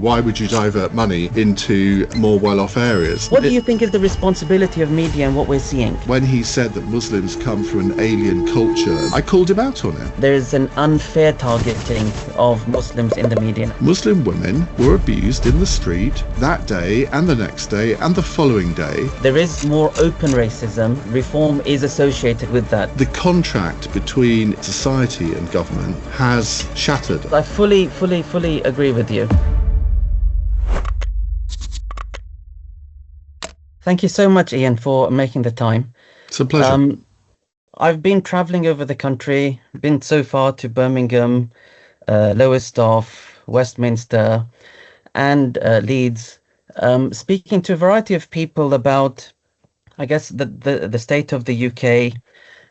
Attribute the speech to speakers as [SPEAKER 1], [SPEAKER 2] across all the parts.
[SPEAKER 1] Why would you divert money into more well-off areas?
[SPEAKER 2] What do you think is the responsibility of media and what we're seeing?
[SPEAKER 1] When he said that Muslims come from an alien culture, I called him out on it.
[SPEAKER 2] There is an unfair targeting of Muslims in the media.
[SPEAKER 1] Muslim women were abused in the street that day and the next day and the following day.
[SPEAKER 2] There is more open racism. Reform is associated with that.
[SPEAKER 1] The contract between society and government has shattered.
[SPEAKER 2] I fully agree with you. Thank you so much, Iain, for making the time.
[SPEAKER 1] It's a pleasure.
[SPEAKER 2] I've been traveling over the country, been so far to Birmingham, Lowestoft, Westminster, and Leeds, speaking to a variety of people about, I guess, the state of the UK,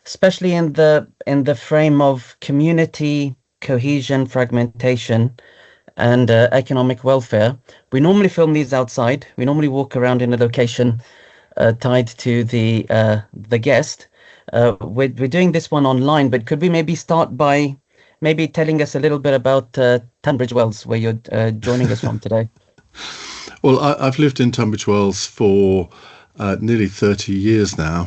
[SPEAKER 2] especially in the frame of community cohesion, fragmentation, and economic welfare. We normally film these outside. We normally walk around in a location tied to the guest. We're doing this one online, but could we maybe start by maybe telling us a little bit about Tunbridge Wells, where you're joining us from today?
[SPEAKER 1] Well, I've lived in Tunbridge Wells for nearly 30 years now,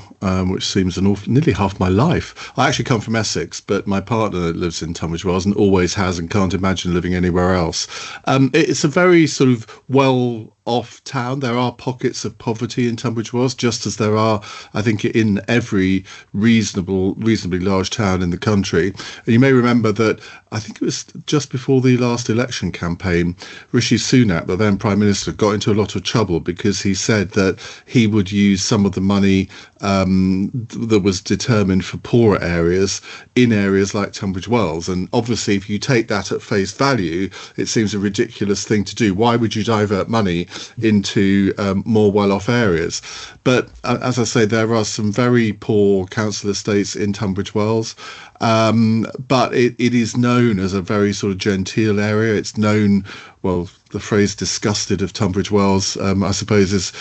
[SPEAKER 1] which seems nearly half my life. I actually come from Essex, but my partner lives in Tunbridge Wells and always has and can't imagine living anywhere else. It's a very sort of well-off town. There are pockets of poverty in Tunbridge Wells, just as there are, I think, in every reasonably large town in the country. And you may remember that I think it was just before the last election campaign, Rishi Sunak, the then Prime Minister, got into a lot of trouble because he said that he would use some of the money that was determined for poorer areas in areas like Tunbridge Wells. And obviously, if you take that at face value, it seems a ridiculous thing to do. Why would you divert money into more well-off areas? But as I say, there are some very poor council estates in Tunbridge Wells. But it is known as a very sort of genteel area. It's known, well, the phrase disgusted of Tunbridge Wells, I suppose, is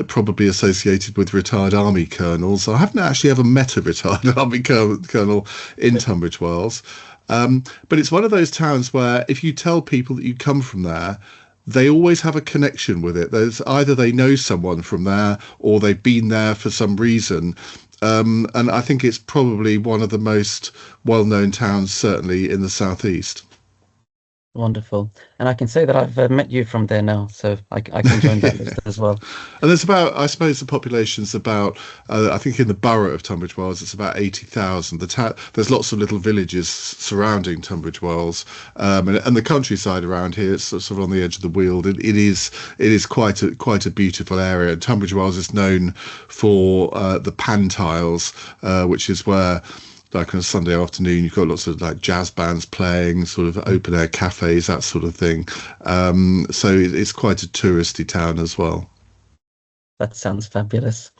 [SPEAKER 1] probably associated with retired army colonels. I haven't actually ever met a retired army colonel in Tunbridge Wells. But it's one of those towns where if you tell people that you come from there, they always have a connection with it. There's either they know someone from there or they've been there for some reason. And I think it's probably one of the most well-known towns, certainly in the southeast.
[SPEAKER 2] Wonderful. And I can say that I've met you from there now, so I can join that list as well.
[SPEAKER 1] And there's about, I suppose the population's about, I think in the borough of Tunbridge Wells, it's about 80,000. There's lots of little villages surrounding Tunbridge Wells, and the countryside around here, it's sort of on the edge of the Weald. It is quite a beautiful area. And Tunbridge Wells is known for the Pantiles, which is where, like on a Sunday afternoon, you've got lots of like jazz bands playing, sort of open air cafes, that sort of thing. So it's quite a touristy town as well.
[SPEAKER 2] That sounds fabulous.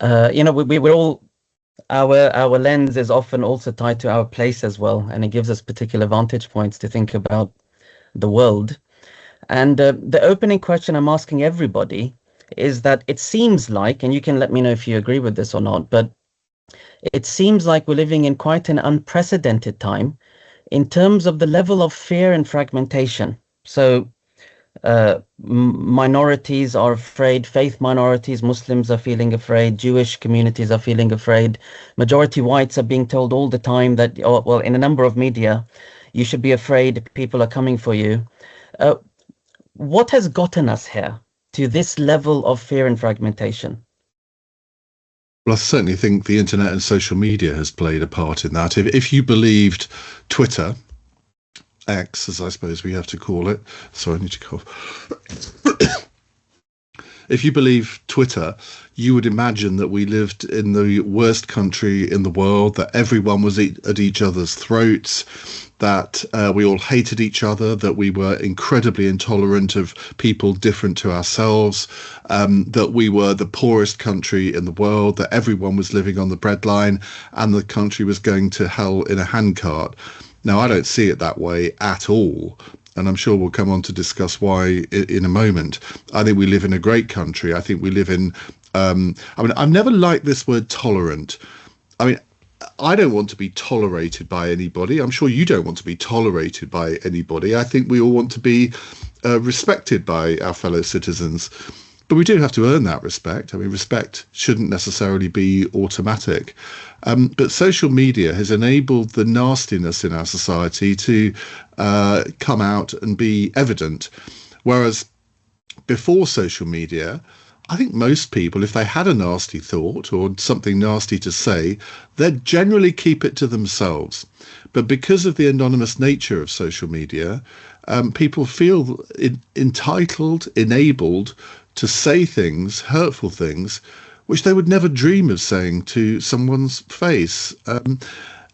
[SPEAKER 2] We're all, our lens is often also tied to our place as well, and it gives us particular vantage points to think about the world. And the opening question I'm asking everybody is that it seems like, and you can let me know if you agree with this or not, but it seems like we're living in quite an unprecedented time in terms of the level of fear and fragmentation. So minorities are afraid, faith minorities, Muslims are feeling afraid, Jewish communities are feeling afraid, majority whites are being told all the time that, well, in a number of media, you should be afraid, people are coming for you. What has gotten us here to this level of fear and fragmentation?
[SPEAKER 1] Well, I certainly think the internet and social media has played a part in that. If you believed Twitter, X, as I suppose we have to call it. Sorry, I need to cough. If you believe Twitter, you would imagine that we lived in the worst country in the world, that everyone was at each other's throats, that we all hated each other, that we were incredibly intolerant of people different to ourselves, that we were the poorest country in the world, that everyone was living on the breadline and the country was going to hell in a handcart. Now, I don't see it that way at all. And I'm sure we'll come on to discuss why in a moment. I think we live in a great country. I think we live in, I've never liked this word tolerant. I mean, I don't want to be tolerated by anybody. I'm sure you don't want to be tolerated by anybody. I think we all want to be respected by our fellow citizens. But we do have to earn that respect. I mean, respect shouldn't necessarily be automatic. But social media has enabled the nastiness in our society to come out and be evident. Whereas before social media, I think most people, if they had a nasty thought or something nasty to say, they'd generally keep it to themselves. But because of the anonymous nature of social media, people feel entitled, enabled to say things, hurtful things, which they would never dream of saying to someone's face.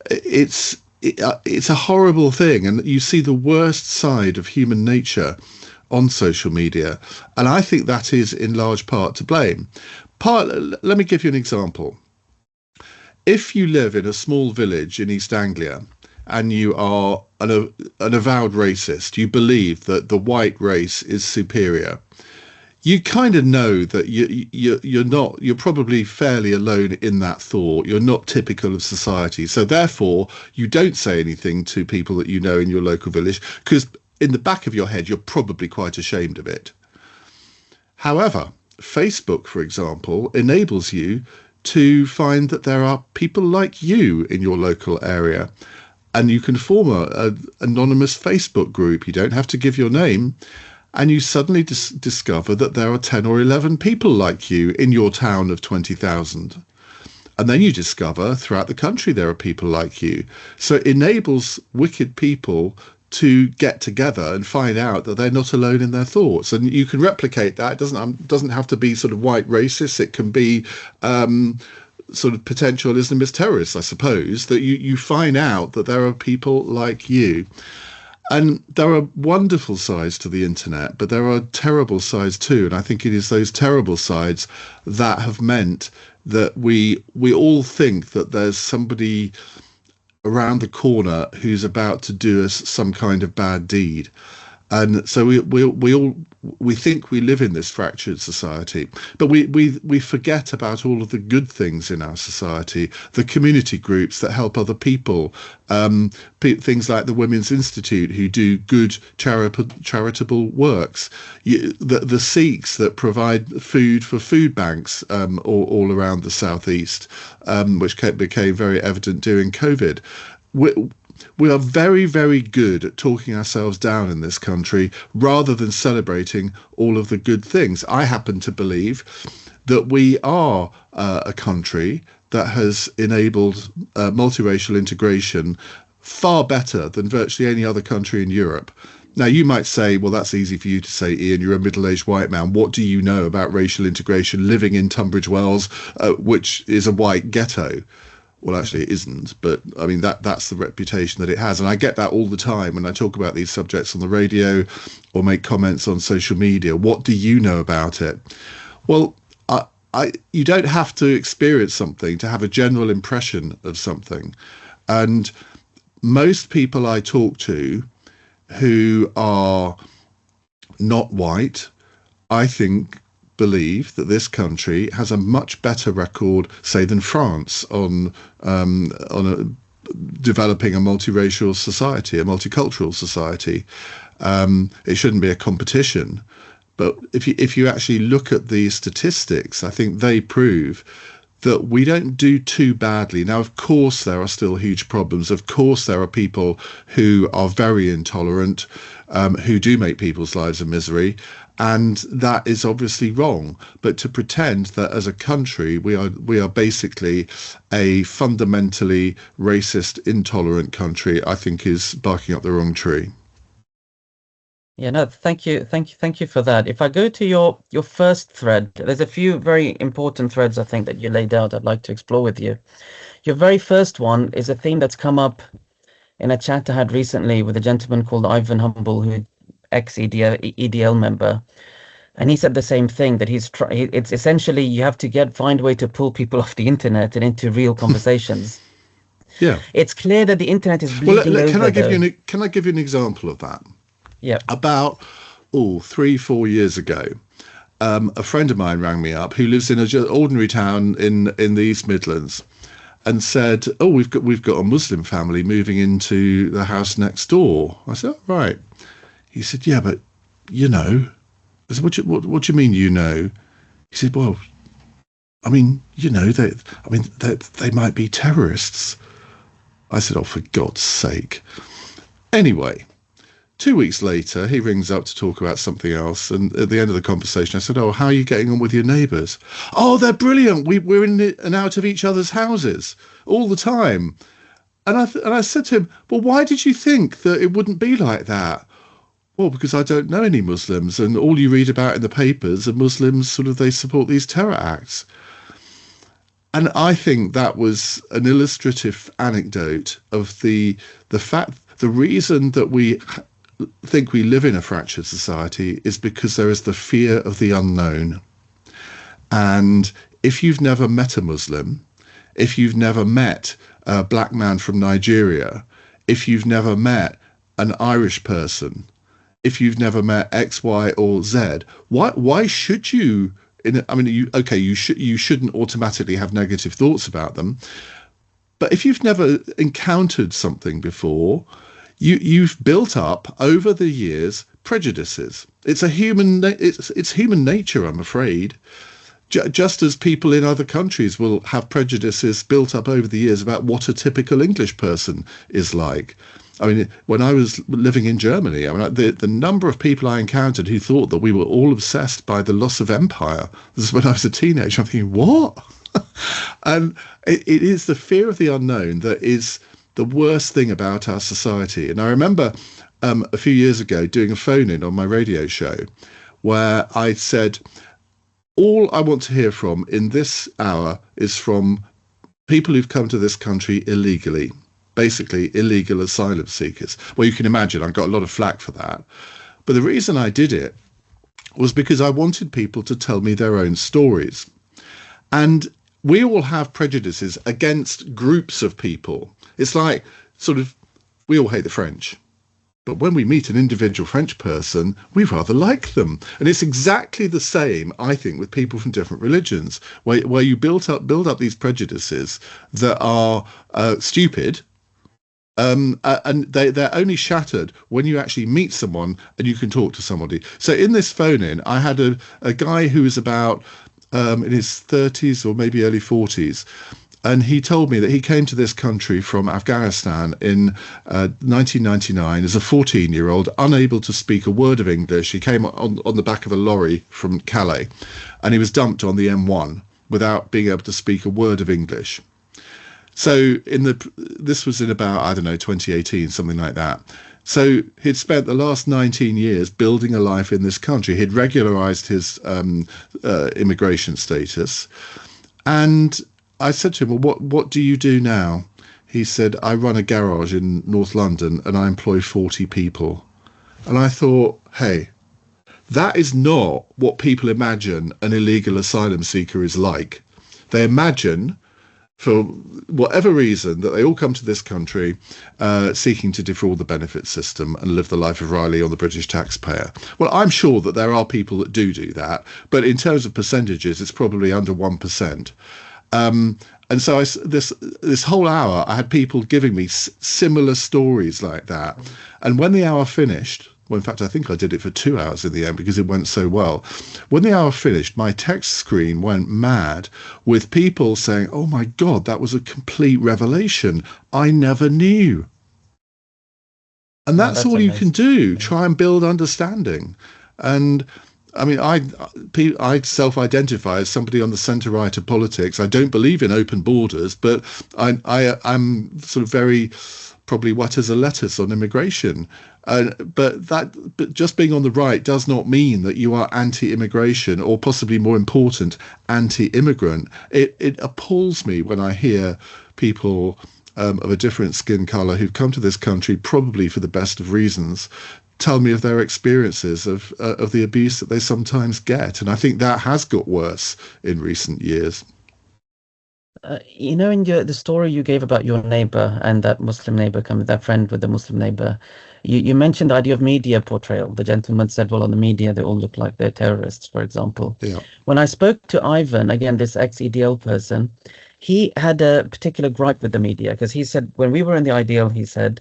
[SPEAKER 1] It's a horrible thing, and you see the worst side of human nature on social media, and I think that is in large part to blame. Let me give you an example. If you live in a small village in East Anglia and you are an avowed racist, you believe that the white race is superior, you kind of know that you're probably fairly alone in that thought. You're not typical of society. So therefore, you don't say anything to people that you know in your local village, because in the back of your head, you're probably quite ashamed of it. However, Facebook, for example, enables you to find that there are people like you in your local area, and you can form an anonymous Facebook group. You don't have to give your name. And you suddenly discover that there are 10 or 11 people like you in your town of 20,000. And then you discover throughout the country there are people like you. So it enables wicked people to get together and find out that they're not alone in their thoughts. And you can replicate that. It doesn't have to be sort of white racists. It can be sort of potential Islamist terrorists, I suppose, that you find out that there are people like you. And there are wonderful sides to the internet, but there are terrible sides too. And I think it is those terrible sides that have meant that we all think that there's somebody around the corner who's about to do us some kind of bad deed. And so we think we live in this fractured society, but we forget about all of the good things in our society, the community groups that help other people, things like the Women's Institute who do good charitable works, the Sikhs that provide food for food banks all around the southeast, which became very evident during COVID. We are very, very good at talking ourselves down in this country rather than celebrating all of the good things. I happen to believe that we are a country that has enabled multiracial integration far better than virtually any other country in Europe. Now, you might say, well, that's easy for you to say, Iain, you're a middle-aged white man. What do you know about racial integration living in Tunbridge Wells, which is a white ghetto? Well, actually, it isn't. But I mean, that's the reputation that it has. And I get that all the time when I talk about these subjects on the radio or make comments on social media. What do you know about it? Well, you don't have to experience something to have a general impression of something. And most people I talk to who are not white, I think, believe that this country has a much better record, say, than France on developing a multiracial society, a multicultural society. It shouldn't be a competition, but if you actually look at the statistics, I think they prove that we don't do too badly. Now, of course, there are still huge problems. Of course, there are people who are very intolerant, who do make people's lives a misery. And that is obviously wrong. But to pretend that as a country we are basically a fundamentally racist, intolerant country, I think is barking up the wrong tree.
[SPEAKER 2] Yeah, no, thank you for that. If I go to your first thread, there's a few very important threads I think that you laid out I'd like to explore with you. Your very first one is a theme that's come up in a chat I had recently with a gentleman called Ivan Humble, who ex-EDL member, and he said the same thing, that it's essentially you have to find a way to pull people off the internet and into real conversations.
[SPEAKER 1] Yeah,
[SPEAKER 2] it's clear that the internet is bleeding over.
[SPEAKER 1] Can I give you an example of that?
[SPEAKER 2] Yeah.
[SPEAKER 1] About 3-4 years ago, a friend of mine rang me up who lives in an ordinary town in the East Midlands, and said, "Oh, we've got a Muslim family moving into the house next door." I said, "Oh, right." He said, "Yeah, but you know. I said, what do you mean, you know? He said, well, I mean, you know, they might be terrorists. I said, oh, for God's sake. Anyway, 2 weeks later, he rings up to talk about something else. And at the end of the conversation, I said, oh, how are you getting on with your neighbours? Oh, they're brilliant. We're in and out of each other's houses all the time. And I said to him, well, why did you think that it wouldn't be like that? Well, because I don't know any Muslims, and all you read about in the papers are Muslims they support these terror acts. And I think that was an illustrative anecdote of the fact, the reason that we think we live in a fractured society is because there is the fear of the unknown. And if you've never met a Muslim, if you've never met a black man from Nigeria, if you've never met an Irish person, if you've never met X, Y, or Z, why should you? You shouldn't automatically have negative thoughts about them, but if you've never encountered something before, you've built up over the years prejudices. It's human nature, I'm afraid. Just as people in other countries will have prejudices built up over the years about what a typical English person is like. I mean, when I was living in Germany, the number of people I encountered who thought that we were all obsessed by the loss of empire. This is when I was a teenager. I'm thinking, what? And it is the fear of the unknown that is the worst thing about our society. And I remember a few years ago doing a phone-in on my radio show where I said, all I want to hear from in this hour is from people who've come to this country illegally. Basically illegal asylum seekers. Well, you can imagine I got a lot of flack for that. But the reason I did it was because I wanted people to tell me their own stories. And we all have prejudices against groups of people. It's like we all hate the French. But when we meet an individual French person, we rather like them. And it's exactly the same, I think, with people from different religions, where you build up these prejudices that are stupid. And they're only shattered when you actually meet someone and you can talk to somebody. So in this phone-in, I had a guy who was about in his 30s or maybe early 40s. And he told me that he came to this country from Afghanistan in 1999 as a 14-year-old, unable to speak a word of English. He came on the back of a lorry from Calais, and he was dumped on the M1 without being able to speak a word of English. So this was in about, 2018, something like that. So he'd spent the last 19 years building a life in this country. He'd regularized his immigration status. And I said to him, well, what do you do now? He said, I run a garage in North London and I employ 40 people. And I thought, hey, that is not what people imagine an illegal asylum seeker is like. They imagine, for whatever reason, that they all come to this country seeking to defraud the benefit system and live the life of Riley on the British taxpayer. Well, I'm sure that there are people that do that, but in terms of percentages, it's probably under 1%. And so this whole hour, I had people giving me similar stories like that. And when the hour finished, well, in fact, I think I did it for 2 hours in the end because it went so well. When the hour finished, my text screen went mad with people saying, oh my God, that was a complete revelation. I never knew. And that's all amazing. You can do. Try and build understanding. And I mean, I self-identify as somebody on the centre-right of politics. I don't believe in open borders, but I'm very probably what as a lettuce on immigration. But just being on the right does not mean that you are anti-immigration, or possibly more important, anti-immigrant. It appalls me when I hear people of a different skin colour who've come to this country probably for the best of reasons tell me of their experiences of the abuse that they sometimes get. And I think that has got worse in recent years.
[SPEAKER 2] In the story you gave about your neighbor and that Muslim neighbor that friend with the Muslim neighbor, you mentioned the idea of media portrayal. The gentleman said, well, on the media, they all look like they're terrorists, for example.
[SPEAKER 1] Yeah.
[SPEAKER 2] When I spoke to Ivan, again, this ex-EDL person, he had a particular gripe with the media because he said, when we were in the IDL, he said,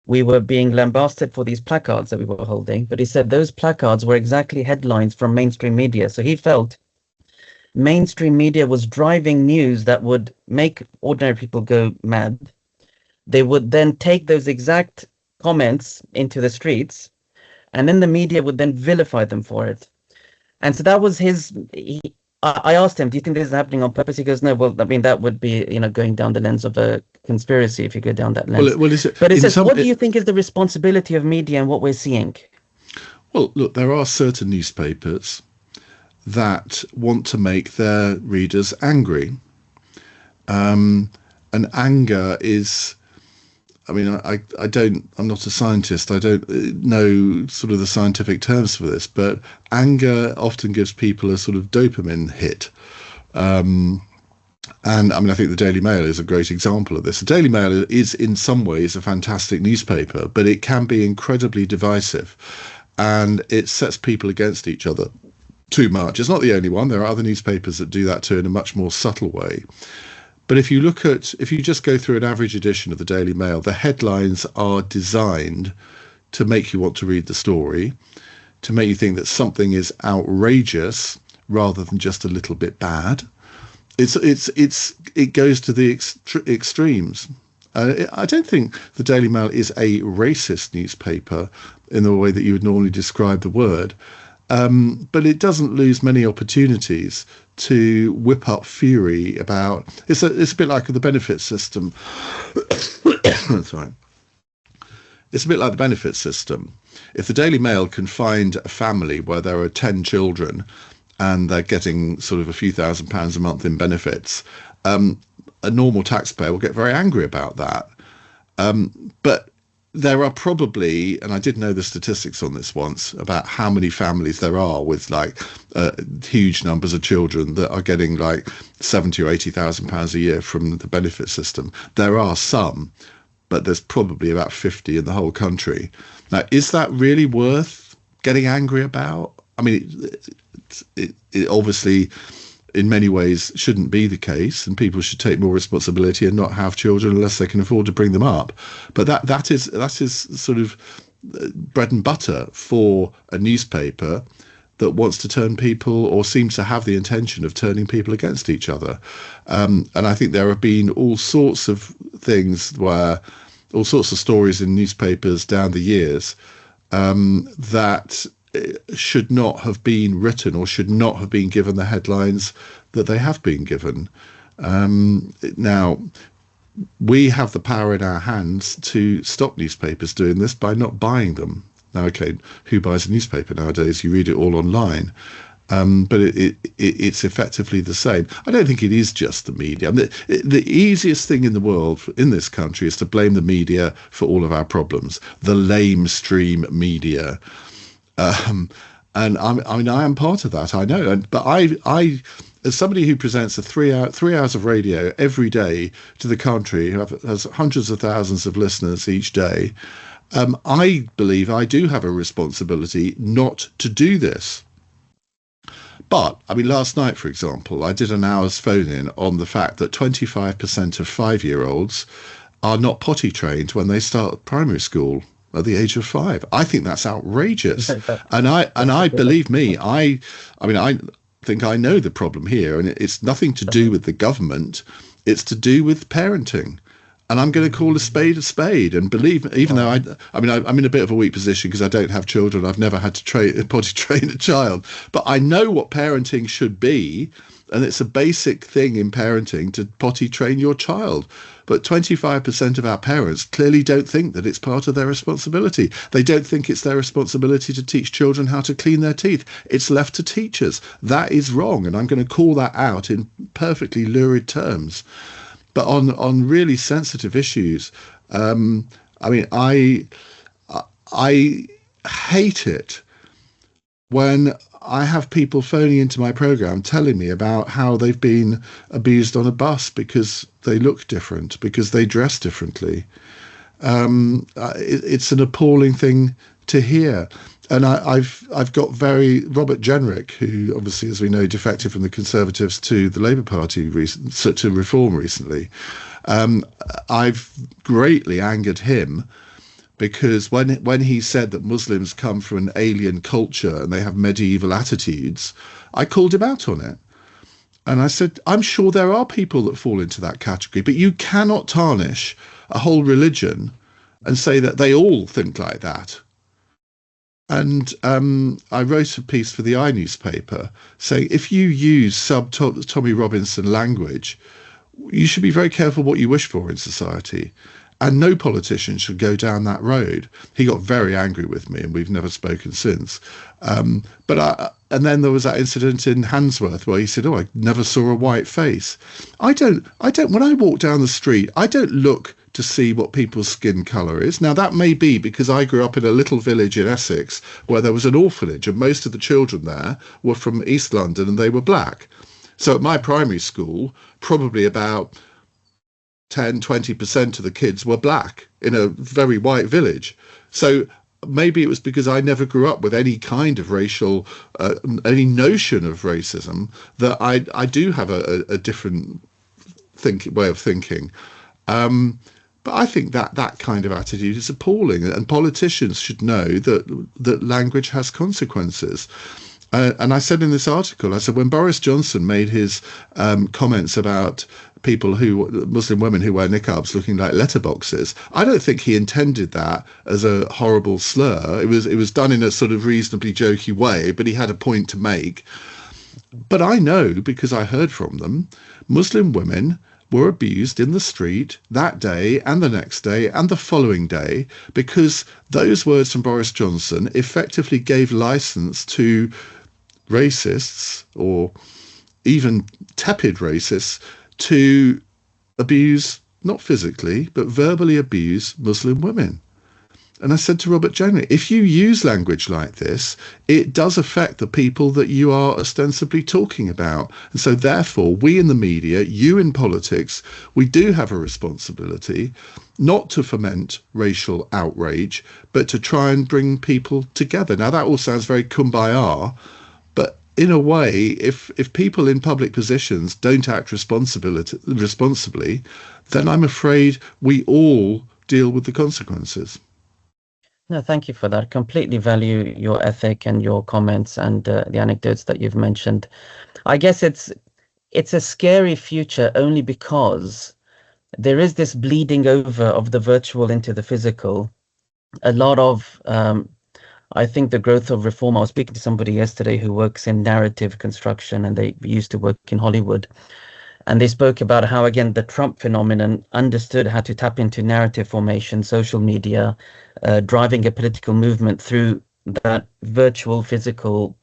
[SPEAKER 2] we were being lambasted for these placards that we were holding. But he said those placards were exactly headlines from mainstream media. So he felt mainstream media was driving news that would make ordinary people go mad. They would then take those exact comments into the streets, and then the media would then vilify them for it. And so that was I asked him, do you think this is happening on purpose? He goes, no, well, I mean, that would be, going down the lens of a conspiracy if you go down that lens.
[SPEAKER 1] Well, is it,
[SPEAKER 2] but he says, what do you think is the responsibility of media and what we're seeing?
[SPEAKER 1] Well, look, there are certain newspapers that want to make their readers angry. And anger is, I'm not a scientist. I don't know sort of the scientific terms for this, but anger often gives people a sort of dopamine hit. And I think the Daily Mail is a great example of this. The Daily Mail is in some ways a fantastic newspaper, but it can be incredibly divisive, and it sets people against each other too much. It's not the only one. There are other newspapers that do that too in a much more subtle way. But if you just go through an average edition of the Daily Mail, the headlines are designed to make you want to read the story, to make you think that something is outrageous rather than just a little bit bad. It goes to the extremes. I don't think the Daily Mail is a racist newspaper in the way that you would normally describe the word, but it doesn't lose many opportunities to whip up fury about. It's a bit like the benefit system. Sorry. It's a bit like the benefit system. If the Daily Mail can find a family where there are 10 children and they're getting sort of a few £1,000s a month in benefits, a normal taxpayer will get very angry about that. But there are probably, and I did know the statistics on this once, about how many families there are with huge numbers of children that are getting like £70,000 or £80,000 a year from the benefit system. There are some, but there's probably about 50 in the whole country. Now, is that really worth getting angry about? I mean, it obviously in many ways shouldn't be the case, and people should take more responsibility and not have children unless they can afford to bring them up. But that is sort of bread and butter for a newspaper that wants to turn people, or seems to have the intention of turning people against each other. And I think there have been all sorts of things all sorts of stories in newspapers down the years that should not have been written, or should not have been given the headlines that they have been given. Now, we have the power in our hands to stop newspapers doing this by not buying them. Now, okay, who buys a newspaper nowadays? You read it all online. But it's effectively the same. I don't think it is just the media. The easiest thing in the world in this country is to blame the media for all of our problems. The lamestream media. And I am part of that, I know. But I as somebody who presents 3 hours of radio every day to the country, who has hundreds of thousands of listeners each day, I believe I do have a responsibility not to do this. But, last night, for example, I did an hour's phone-in on the fact that 25% of 5-year-olds are not potty trained when they start primary school at the age of 5. I think that's outrageous. And I believe me, I think I know the problem here, and it's nothing to do with the government. It's to do with parenting. And I'm going to call a spade. And believe me, even though I'm in a bit of a weak position because I don't have children. I've never had to potty train a child. But I know what parenting should be. And it's a basic thing in parenting to potty train your child. But 25% of our parents clearly don't think that it's part of their responsibility. They don't think it's their responsibility to teach children how to clean their teeth. It's left to teachers. That is wrong. And I'm going to call that out in perfectly lurid terms. But on really sensitive issues, I hate it when I have people phoning into my program telling me about how they've been abused on a bus because they look different, because they dress differently. It's an appalling thing to hear. And I've got Robert Jenrick, who obviously, as we know, defected from the Conservatives to the Labour Party to Reform recently. I've greatly angered him because when he said that Muslims come from an alien culture and they have medieval attitudes, I called him out on it. And I said, I'm sure there are people that fall into that category, but you cannot tarnish a whole religion and say that they all think like that. And I wrote a piece for the newspaper saying, if you use Tommy Robinson language, you should be very careful what you wish for in society. And no politician should go down that road. He got very angry with me, and we've never spoken since. And then there was that incident in Handsworth where he said, "Oh, I never saw a white face." I don't. When I walk down the street, I don't look to see what people's skin colour is. Now, that may be because I grew up in a little village in Essex where there was an orphanage, and most of the children there were from East London, and they were black. So at my primary school, probably about 10-20% of the kids were black in a very white village. So maybe it was because I never grew up with any kind of racial, any notion of racism, that I do have a different way of thinking. But I think that kind of attitude is appalling, and politicians should know that language has consequences. And I said in this article, I said, when Boris Johnson made his comments about Muslim women who wear niqabs looking like letterboxes, I don't think he intended that as a horrible slur. It was done in a sort of reasonably jokey way, but he had a point to make. But I know, because I heard from them, Muslim women were abused in the street that day and the next day and the following day, because those words from Boris Johnson effectively gave license to racists, or even tepid racists, to abuse, not physically, but verbally abuse Muslim women. And I said to Robert Jenner, if you use language like this, it does affect the people that you are ostensibly talking about. And so therefore, we in the media, you in politics, we do have a responsibility not to foment racial outrage, but to try and bring people together. Now, that all sounds very kumbaya, but in a way, if people in public positions don't act responsibly, then I'm afraid we all deal with the consequences.
[SPEAKER 2] No, thank you for that. Completely value your ethic and your comments and the anecdotes that you've mentioned. I guess it's a scary future only because there is this bleeding over of the virtual into the physical. A lot of, I think, the growth of reform. I was speaking to somebody yesterday who works in narrative construction, and they used to work in Hollywood. And they spoke about how, again, the Trump phenomenon understood how to tap into narrative formation, social media, driving a political movement through that virtual, physical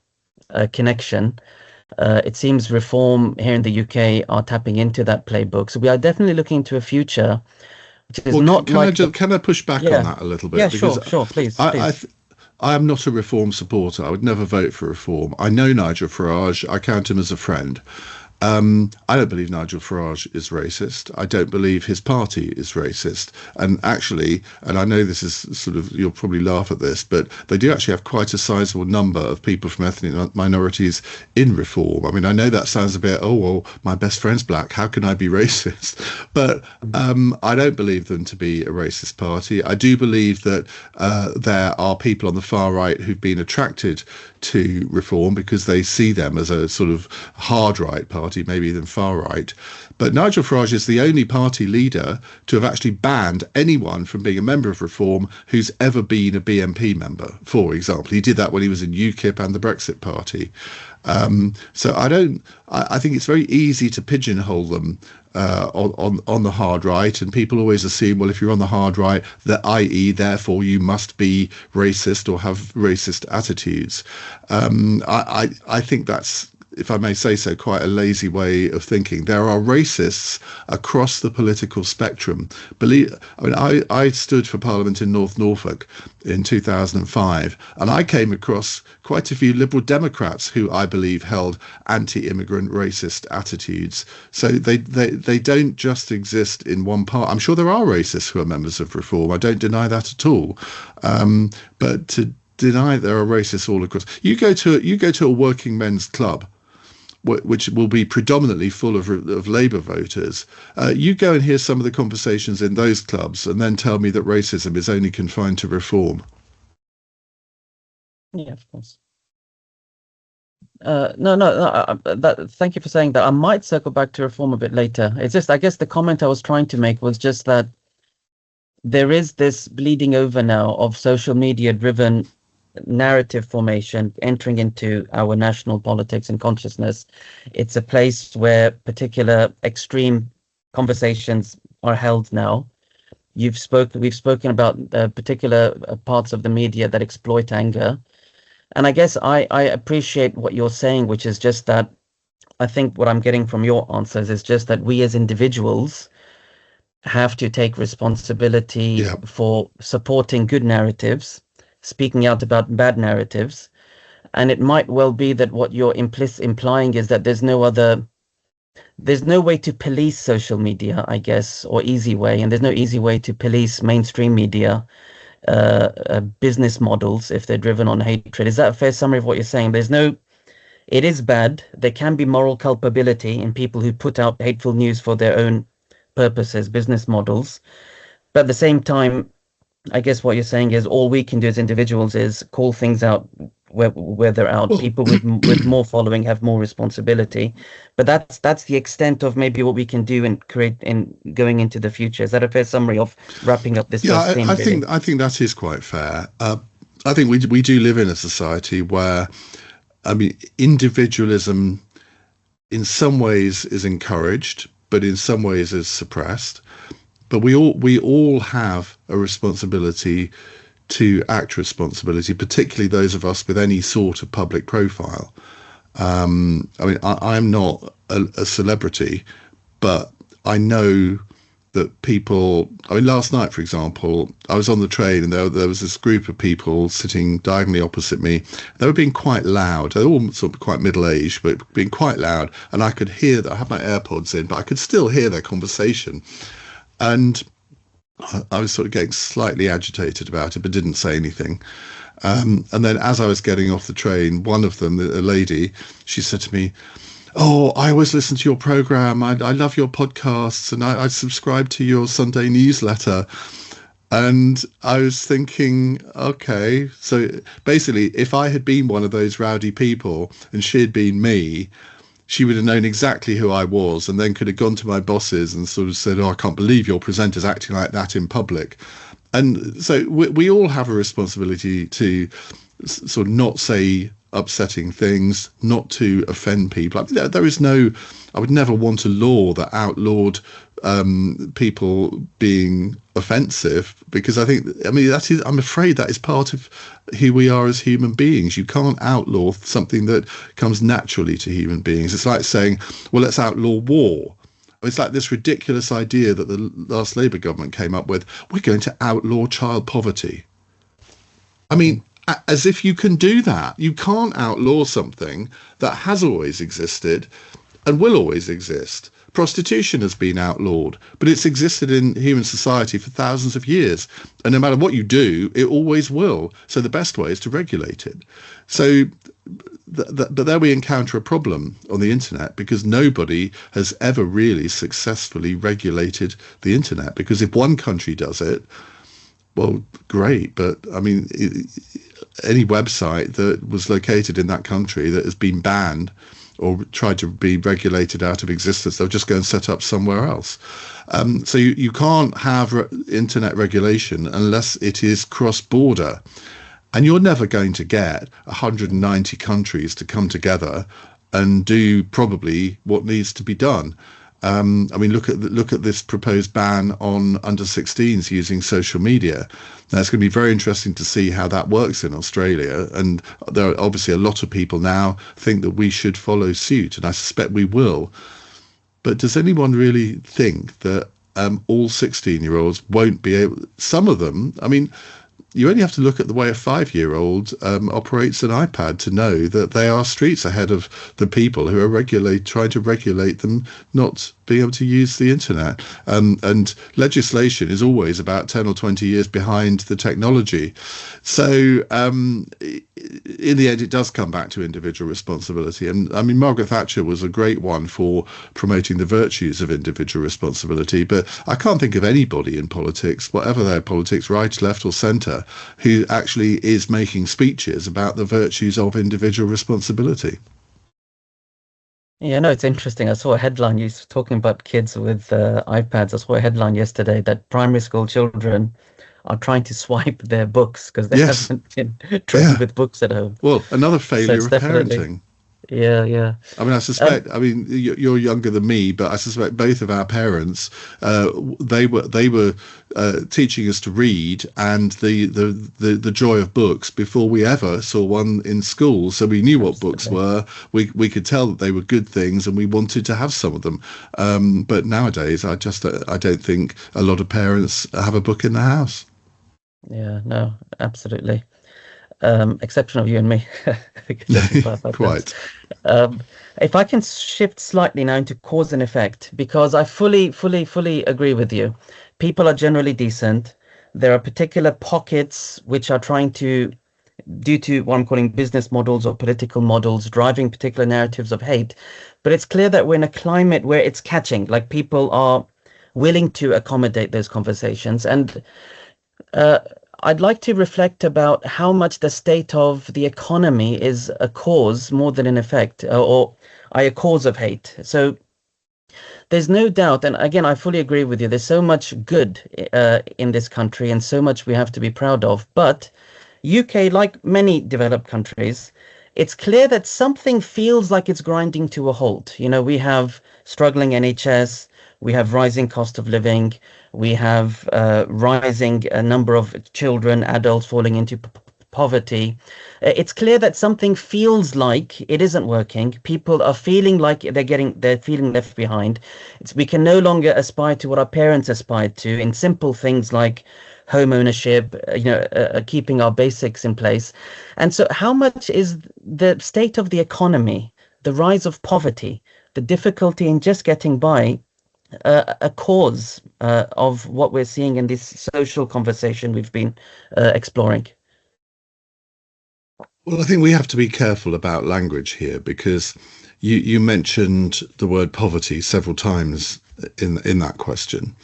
[SPEAKER 2] connection. It seems reform here in the UK are tapping into that playbook. So we are definitely looking into a future which is not like...
[SPEAKER 1] Can I push back on that a little bit?
[SPEAKER 2] Yeah, sure, please.
[SPEAKER 1] I am not a reform supporter. I would never vote for reform. I know Nigel Farage. I count him as a friend. I don't believe Nigel Farage is racist. I don't believe his party is racist. And actually, and I know this is sort of, you'll probably laugh at this, but they do actually have quite a sizable number of people from ethnic minorities in reform. I mean, I know that sounds a bit, oh, well, my best friend's black, how can I be racist? But I don't believe them to be a racist party. I do believe that there are people on the far right who've been attracted to reform because they see them as a sort of hard right party, maybe even far right. But Nigel Farage is the only party leader to have actually banned anyone from being a member of reform who's ever been a BNP member, for example. He did that when he was in UKIP and the Brexit Party. So I think it's very easy to pigeonhole them on the hard right, and people always assume, well, if you're on the hard right, that i.e. therefore you must be racist or have racist attitudes. I think that's, if I may say so, quite a lazy way of thinking. There are racists across the political spectrum. I stood for Parliament in North Norfolk in 2005, and I came across quite a few Liberal Democrats who I believe held anti-immigrant racist attitudes. So they don't just exist in one part. I'm sure there are racists who are members of Reform. I don't deny that at all. But to deny there are racists all across, you go to a working men's club, which will be predominantly full of Labour voters. You go and hear some of the conversations in those clubs and then tell me that racism is only confined to reform.
[SPEAKER 2] Yeah, of course. Thank you for saying that. I might circle back to reform a bit later. It's just, I guess the comment I was trying to make was just that there is this bleeding over now of social media driven narrative formation entering into our national politics and consciousness. It's a place where particular extreme conversations are held now. We've spoken about particular parts of the media that exploit anger. And I guess I appreciate what you're saying, which is just that I think what I'm getting from your answers is just that we as individuals have to take responsibility for supporting good narratives, speaking out about bad narratives. And it might well be that what you're implying is that there's no way to police social media, I guess, or easy way. And there's no easy way to police mainstream media business models if they're driven on hatred. Is that a fair summary of what you're saying? It is bad. There can be moral culpability in people who put out hateful news for their own purposes, business models. But at the same time, I guess what you're saying is all we can do as individuals is call things out where they're out. People with more following have more responsibility. But that's the extent of maybe what we can do and create in going into the future. Is that a fair summary of wrapping up this first theme?
[SPEAKER 1] I think that is quite fair. I think we do live in a society where, I mean, individualism in some ways is encouraged, but in some ways is suppressed. But we all have a responsibility to act responsibility, particularly those of us with any sort of public profile. I mean, I'm not a celebrity, but I know that people, I mean, last night, for example, I was on the train and there was this group of people sitting diagonally opposite me. They were being quite loud. They were all sort of quite middle-aged, but being quite loud. And I could hear that. I had my AirPods in, but I could still hear their conversation. And I was sort of getting slightly agitated about it, but didn't say anything. And then as I was getting off the train, one of them, a lady, she said to me, "Oh, I always listen to your program. I love your podcasts, and I subscribe to your Sunday newsletter." And I was thinking, okay, so basically, if I had been one of those rowdy people and she had been me, she would have known exactly who I was and then could have gone to my bosses and sort of said, "Oh, I can't believe your presenter's acting like that in public." And so we all have a responsibility to sort of not say upsetting things, not to offend people. I mean, there is no, I would never want a law that outlawed people being offensive, because I think, I mean, I'm afraid that is part of who we are as human beings. You can't outlaw something that comes naturally to human beings. It's like saying, well, let's outlaw war. It's like this ridiculous idea that the last Labour government came up with. We're going to outlaw child poverty. I mean, as if you can do that. You can't outlaw something that has always existed and will always exist. Prostitution has been outlawed, but it's existed in human society for thousands of years. And no matter what you do, it always will. So the best way is to regulate it. So, but there we encounter a problem on the internet, because nobody has ever really successfully regulated the internet. Because if one country does it, well, great. But I mean, any website that was located in that country that has been banned or tried to be regulated out of existence, they'll just go and set up somewhere else. So you can't have internet regulation unless it is cross-border. And you're never going to get 190 countries to come together and do probably what needs to be done. I mean, look at this proposed ban on under-16s using social media. Now, it's going to be very interesting to see how that works in Australia. And there are obviously a lot of people now think that we should follow suit, and I suspect we will. But does anyone really think that all 16-year-olds won't be able? Some of them, I mean, you only have to look at the way a 5-year-old operates an iPad to know that they are streets ahead of the people who are trying to regulate them not being able to use the internet. And legislation is always about 10 or 20 years behind the technology. So in the end, it does come back to individual responsibility. And I mean, Margaret Thatcher was a great one for promoting the virtues of individual responsibility. But I can't think of anybody in politics, whatever their politics, right, left, or centre, who actually is making speeches about the virtues of individual responsibility.
[SPEAKER 2] Yeah, no, it's interesting. I saw a headline. You were talking about kids with iPads. I saw a headline yesterday that primary school children are trying to swipe their books because they
[SPEAKER 1] Yes.
[SPEAKER 2] haven't been trained
[SPEAKER 1] Yeah.
[SPEAKER 2] with books at home.
[SPEAKER 1] Well, another
[SPEAKER 2] So
[SPEAKER 1] failure
[SPEAKER 2] it's
[SPEAKER 1] of
[SPEAKER 2] definitely,
[SPEAKER 1] parenting.
[SPEAKER 2] yeah, yeah.
[SPEAKER 1] I mean, I
[SPEAKER 2] Um,
[SPEAKER 1] suspect. I mean, you're younger than me, but I suspect both of our parents, they were teaching us to read and the joy of books before we ever saw one in school. So we knew what books
[SPEAKER 2] Absolutely.
[SPEAKER 1] were. We could tell that they were good things, and we wanted to have some of them. But nowadays, I don't think a lot of parents have a book in the house.
[SPEAKER 2] Yeah, no, absolutely. Exception of you and me, because I prefer iPads.
[SPEAKER 1] Quite.
[SPEAKER 2] Um, if I can shift slightly now into cause and effect, because I fully agree with you. People are generally decent. There are particular pockets which are trying to, due to what I'm calling business models or political models, driving particular narratives of hate. But it's clear that we're in a climate where it's catching, like people are willing to accommodate those conversations. And uh, I'd like to reflect about how much the state of the economy is a cause more than an effect, or a cause of hate. So there's no doubt, and again, I fully agree with you. There's so much good in this country, and so much we have to be proud of. But UK, like many developed countries, it's clear that something feels like it's grinding to a halt. You know, we have struggling NHS, we have rising cost of living, we have rising number of children, adults falling into poverty. It's clear that something feels like it isn't working. People are feeling like they're feeling left behind. We can no longer aspire to what our parents aspired to in simple things like home ownership, keeping our basics in place. And so how much is the state of the economy, the rise of poverty, the difficulty in just getting by, a cause of what we're seeing in this social conversation we've been exploring?
[SPEAKER 1] Well, I think we have to be careful about language here because you mentioned the word poverty several times in that question.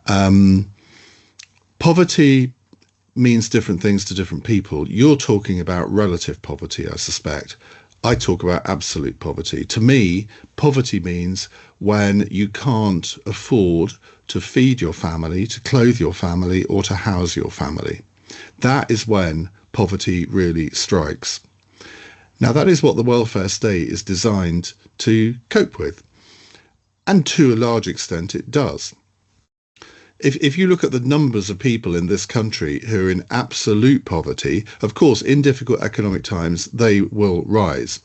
[SPEAKER 1] Um, Poverty means different things to different people. You're talking about relative poverty, I suspect. I talk about absolute poverty. To me, poverty means when you can't afford to feed your family, to clothe your family, or to house your family. That is when poverty really strikes. Now, that is what the welfare state is designed to cope with. And to a large extent, it does. If you look at the numbers of people in this country who are in absolute poverty, of course, in difficult economic times, they will rise.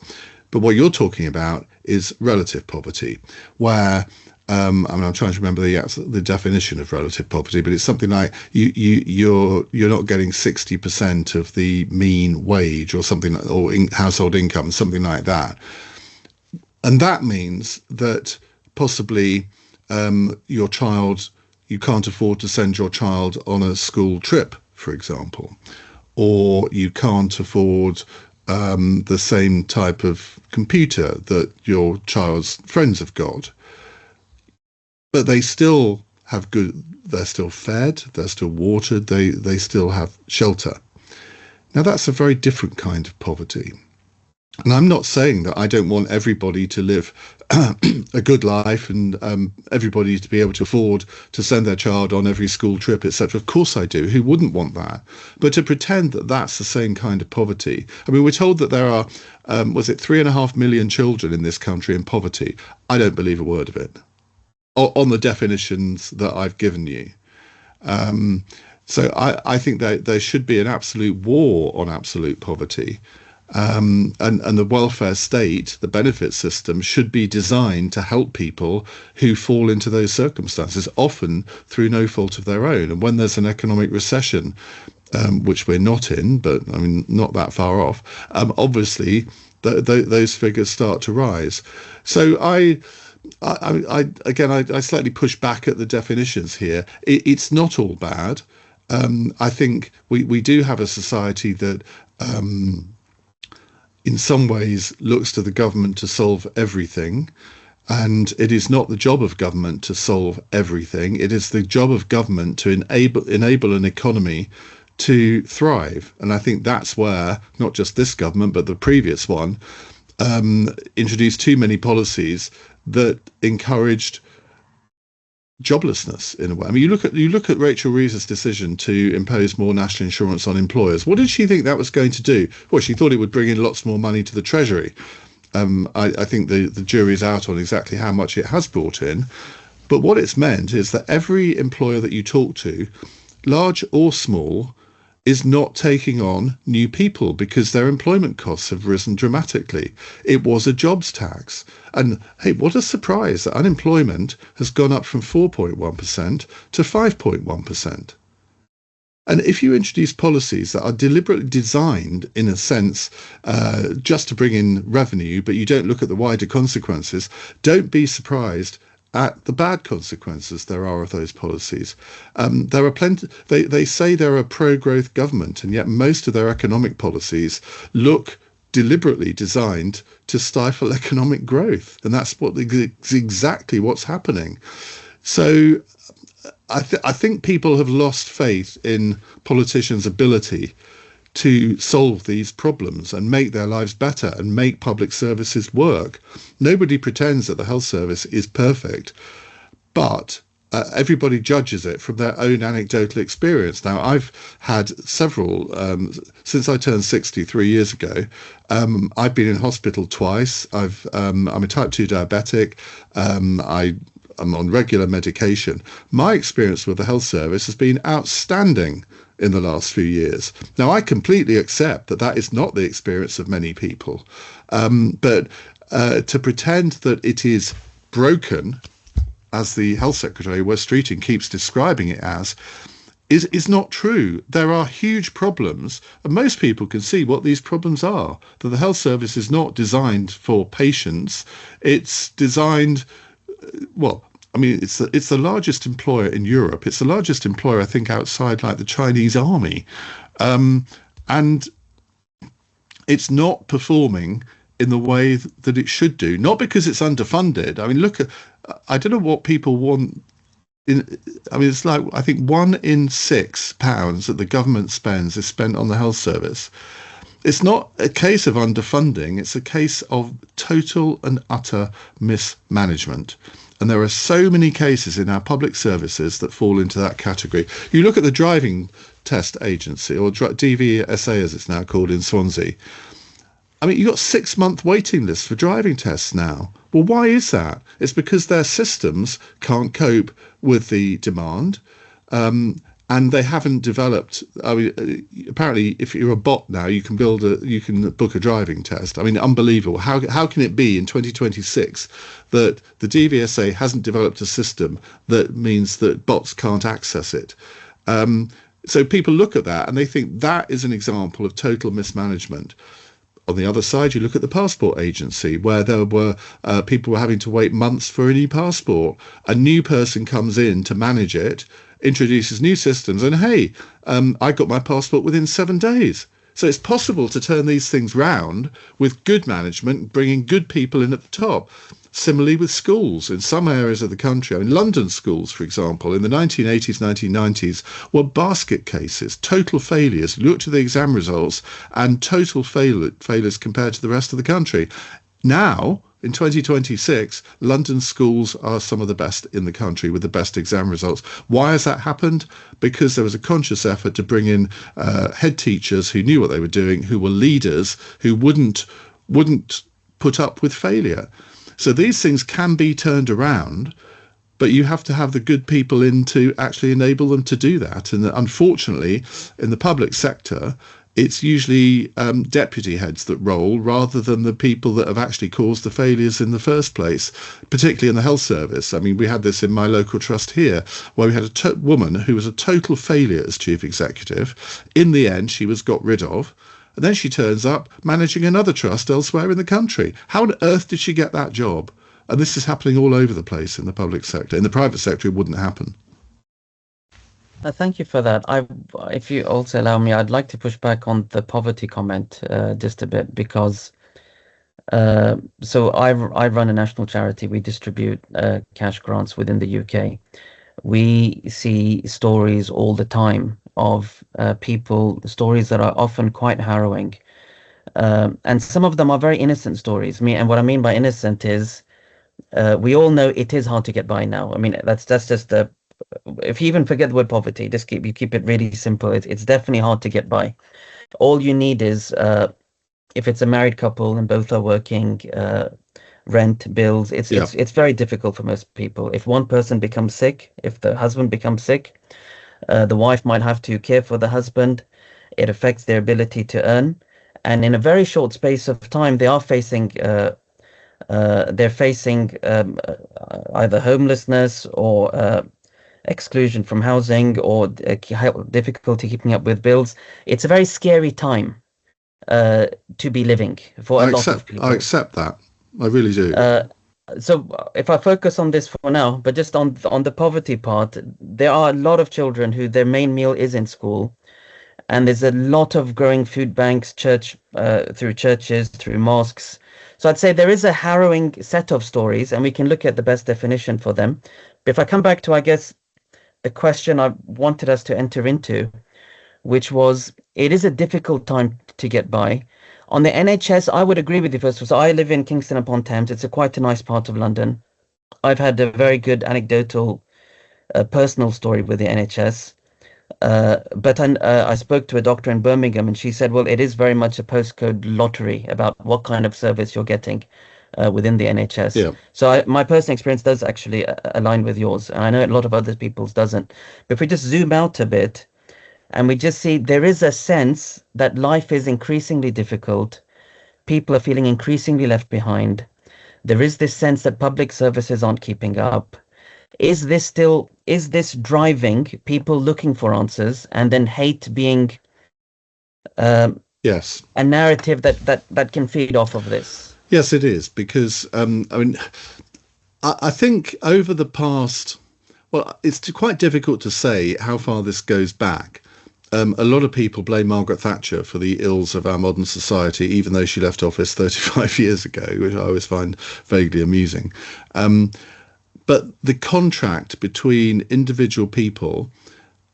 [SPEAKER 1] But what you're talking about is relative poverty, where I'm trying to remember the definition of relative poverty, but it's something like you're not getting 60% of the mean wage or something, or household income, something like that. And that means that possibly your child, you can't afford to send your child on a school trip, for example, or you can't afford the same type of computer that your child's friends have got. But they still have they're still fed, they're still watered, they still have shelter. Now that's a very different kind of poverty. And I'm not saying that I don't want everybody to live a good life and everybody to be able to afford to send their child on every school trip, etc. Of course I do. Who wouldn't want that? But to pretend that that's the same kind of poverty. I mean, we're told that there are, was it 3.5 million children in this country in poverty? I don't believe a word of it on the definitions that I've given you. So I think that there should be an absolute war on absolute poverty. And the welfare state, the benefit system, should be designed to help people who fall into those circumstances, often through no fault of their own. And when there's an economic recession, which we're not in, but I mean, not that far off, obviously those figures start to rise. So I slightly push back at the definitions here. It's not all bad. I think we do have a society that in some ways looks to the government to solve everything. And it is not the job of government to solve everything. It is the job of government to enable an economy to thrive. And I think that's where not just this government, but the previous one introduced too many policies that encouraged joblessness in a way. I mean, you look at Rachel Reeves' decision to impose more national insurance on employers. What did she think that was going to do? Well, she thought it would bring in lots more money to the Treasury. I think the jury's out on exactly how much it has brought in. But what it's meant is that every employer that you talk to, large or small, is not taking on new people because their employment costs have risen dramatically. It was a jobs tax. And hey, what a surprise that unemployment has gone up from 4.1% to 5.1%. And if you introduce policies that are deliberately designed, in a sense, just to bring in revenue, but you don't look at the wider consequences, don't be surprised at the bad consequences there are of those policies. There are plenty. They say they're a pro-growth government, and yet most of their economic policies look deliberately designed to stifle economic growth, and that's exactly what's happening. So I think people have lost faith in politicians' ability to solve these problems and make their lives better and make public services work. Nobody pretends that the health service is perfect, but everybody judges it from their own anecdotal experience. Now, I've had several, since I turned 60 3 years ago, I've been in hospital twice. I'm a type 2 diabetic. I'm on regular medication. My experience with the health service has been outstanding in the last few years. Now, I completely accept that that is not the experience of many people, but to pretend that it is broken, as the Health Secretary, Wes Streeting, keeps describing it as, is not true. There are huge problems, and most people can see what these problems are, that the health service is not designed for patients. It's designed, well, I mean, it's the largest employer in Europe. It's the largest employer, I think, outside like the Chinese army. And it's not performing in the way that it should do, not because it's underfunded. I mean, look at, I don't know what people want. It's like, I think £1 in £6 that the government spends is spent on the health service. It's not a case of underfunding. It's a case of total and utter mismanagement. And there are so many cases in our public services that fall into that category. You look at the driving test agency, or DVSA as it's now called in Swansea. I mean, you've got 6-month waiting lists for driving tests now. Well, why is that? It's because their systems can't cope with the demand. And they haven't developed. I mean, apparently, if you're a bot now, you can book a driving test. I mean, unbelievable. How can it be in 2026 that the DVSA hasn't developed a system that means that bots can't access it? So people look at that and they think that is an example of total mismanagement. On the other side, you look at the passport agency, where there were people were having to wait months for a new passport. A new person comes in to manage it, introduces new systems, and hey, I got my passport within 7 days. So it's possible to turn these things round with good management, bringing good people in at the top. Similarly with schools in some areas of the country. I mean, London schools, for example, in the 1980s, 1990s, were basket cases, total failures. Look to the exam results and total failures compared to the rest of the country. Now, in 2026, London schools are some of the best in the country with the best exam results. Why has that happened? Because there was a conscious effort to bring in head teachers who knew what they were doing, who were leaders, who wouldn't put up with failure. So these things can be turned around, but you have to have the good people in to actually enable them to do that. And unfortunately, in the public sector, it's usually deputy heads that roll rather than the people that have actually caused the failures in the first place, particularly in the health service. I mean, we had this in my local trust here, where we had a woman who was a total failure as chief executive. In the end, she was got rid of. And then she turns up managing another trust elsewhere in the country. How on earth did she get that job? And this is happening all over the place in the public sector. In the private sector, it wouldn't happen.
[SPEAKER 2] Thank you for that. If you also allow me, I'd like to push back on the poverty comment just a bit, because So I run a national charity. We distribute cash grants within the UK. We see stories all the time of people, stories that are often quite harrowing. And some of them are very innocent stories. And what I mean by innocent is we all know it is hard to get by now. I mean, that's just the if you even forget the word poverty, just keep it really simple. It's definitely hard to get by. All you need is if it's a married couple and both are working, rent, bills. It's
[SPEAKER 1] Yeah,
[SPEAKER 2] it's it's very difficult for most people. If one person becomes sick, if the husband becomes sick, the wife might have to care for the husband. It affects their ability to earn, and in a very short space of time, they're facing either homelessness or exclusion from housing or difficulty keeping up with bills. It's a very scary time to be living for a lot of
[SPEAKER 1] I
[SPEAKER 2] people.
[SPEAKER 1] accept that. I really do.
[SPEAKER 2] Uh, so if I focus on this for now, but just on the poverty part, there are a lot of children who their main meal is in school, and there's a lot of growing food banks, through churches, through mosques. So I'd say there is a harrowing set of stories, and we can look at the best definition for them. But if I come back to, I guess, the question I wanted us to enter into, which was it is a difficult time to get by. On the NHS, I would agree with you first of all. So I live in Kingston upon Thames. It's a quite a nice part of London. I've had a very good anecdotal personal story with the NHS. But I spoke to a doctor in Birmingham, and she said, well, it is very much a postcode lottery about what kind of service you're getting within the NHS.
[SPEAKER 1] Yeah.
[SPEAKER 2] So my personal experience does actually align with yours, and I know a lot of other people's doesn't. But if we just zoom out a bit, and we just see there is a sense that life is increasingly difficult. People are feeling increasingly left behind. There is this sense that public services aren't keeping up. Is this driving people looking for answers and then hate being
[SPEAKER 1] Yes.
[SPEAKER 2] a narrative that can feed off of this?
[SPEAKER 1] Yes, it is because I mean, I think over the past, well, it's quite difficult to say how far this goes back. A lot of people blame Margaret Thatcher for the ills of our modern society, even though she left office 35 years ago, which I always find vaguely amusing. But the contract between individual people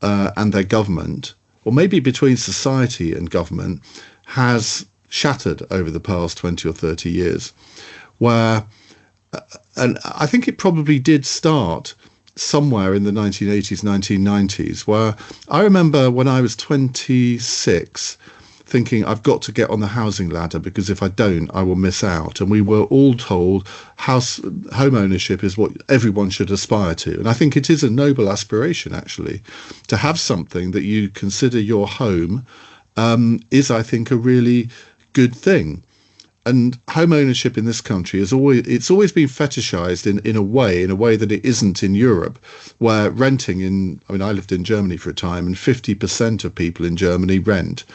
[SPEAKER 1] and their government, or maybe between society and government, has shattered over the past 20 or 30 years, where, and I think it probably did start somewhere in the 1980s, 1990s, where I remember when I was 26 thinking I've got to get on the housing ladder because if I don't, I will miss out. And we were all told home ownership is what everyone should aspire to. And I think it is a noble aspiration, actually, to have something that you consider your home is, I think, a really good thing. And home ownership in this country is always been fetishized in a way that it isn't in Europe, where renting I mean, I lived in Germany for a time, and 50% of people in Germany rent.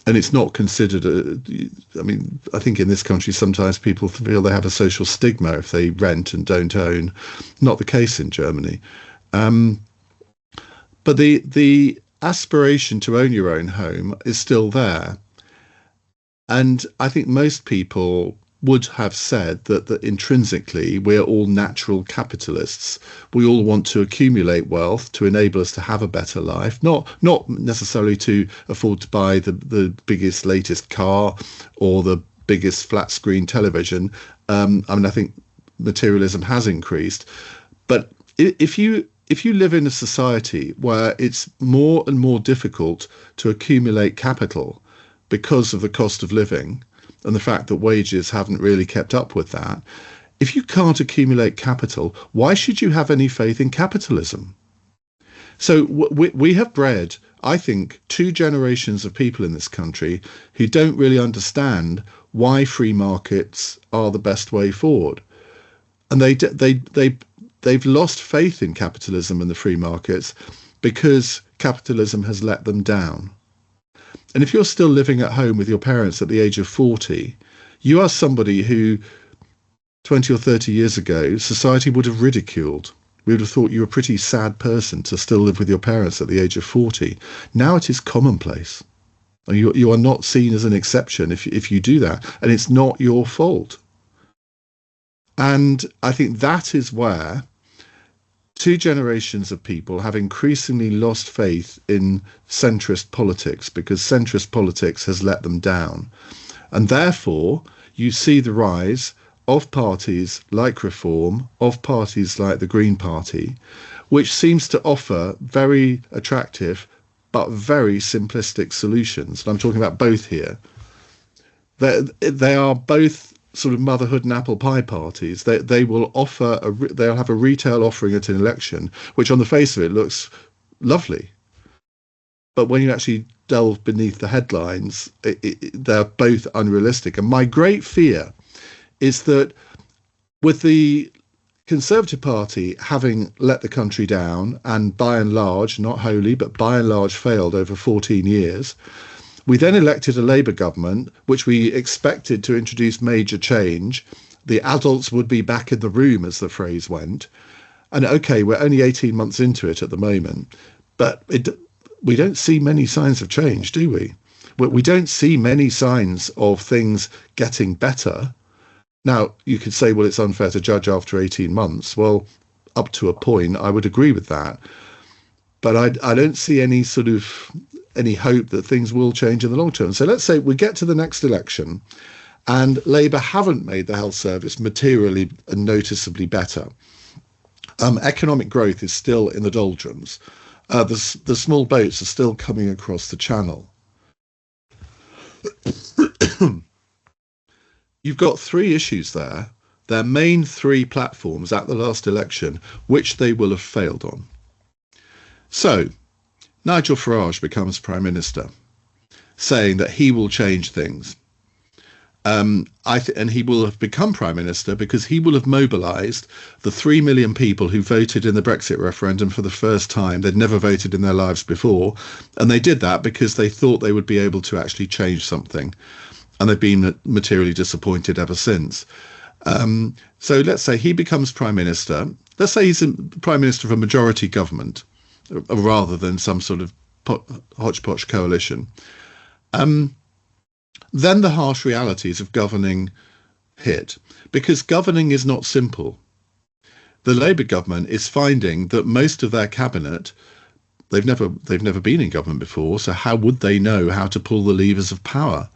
[SPEAKER 1] And it's not considered I mean, I think in this country sometimes people feel they have a social stigma if they rent and don't own. Not the case in Germany. But the aspiration to own your own home is still there. And I think most people would have said that intrinsically we're all natural capitalists. We all want to accumulate wealth to enable us to have a better life, not necessarily to afford to buy the biggest, latest car or the biggest flat screen television. I mean, I think materialism has increased. But if you live in a society where it's more and more difficult to accumulate capital because of the cost of living, and the fact that wages haven't really kept up with that, if you can't accumulate capital, why should you have any faith in capitalism? So we have bred, I think, two generations of people in this country who don't really understand why free markets are the best way forward. And they've lost faith in capitalism and the free markets because capitalism has let them down. And if you're still living at home with your parents at the age of 40, you are somebody who 20 or 30 years ago, society would have ridiculed. We would have thought you were a pretty sad person to still live with your parents at the age of 40. Now it is commonplace. You are not seen as an exception if you do that, and it's not your fault. And I think that is where two generations of people have increasingly lost faith in centrist politics, because centrist politics has let them down. And therefore, you see the rise of parties like Reform, of parties like the Green Party, which seems to offer very attractive but very simplistic solutions. And I'm talking about both here. They are both sort of motherhood and apple pie parties. They will offer they'll have a retail offering at an election, which on the face of it looks lovely. But when you actually delve beneath the headlines, they're both unrealistic. And my great fear is that with the Conservative Party having let the country down and by and large, not wholly, but by and large failed over 14 years, we then elected a Labour government, which we expected to introduce major change. The adults would be back in the room, as the phrase went. And okay, we're only 18 months into it at the moment, but we don't see many signs of change, do we? We don't see many signs of things getting better. Now, you could say, well, it's unfair to judge after 18 months. Well, up to a point, I would agree with that. But I don't see any hope that things will change in the long term. So let's say we get to the next election and Labour haven't made the health service materially and noticeably better. Economic growth is still in the doldrums. The small boats are still coming across the channel. You've got three issues there, their main three platforms at the last election, which they will have failed on. So, Nigel Farage becomes Prime Minister, saying that he will change things. And he will have become Prime Minister because he will have mobilised the 3 million people who voted in the Brexit referendum for the first time. They'd never voted in their lives before. And they did that because they thought they would be able to actually change something. And they've been materially disappointed ever since. So let's say he becomes Prime Minister. Let's say he's Prime Minister of a majority government rather than some sort of hodgepodge coalition. Then the harsh realities of governing hit, because governing is not simple. The Labour government is finding that most of their cabinet, they've never been in government before, so how would they know how to pull the levers of power?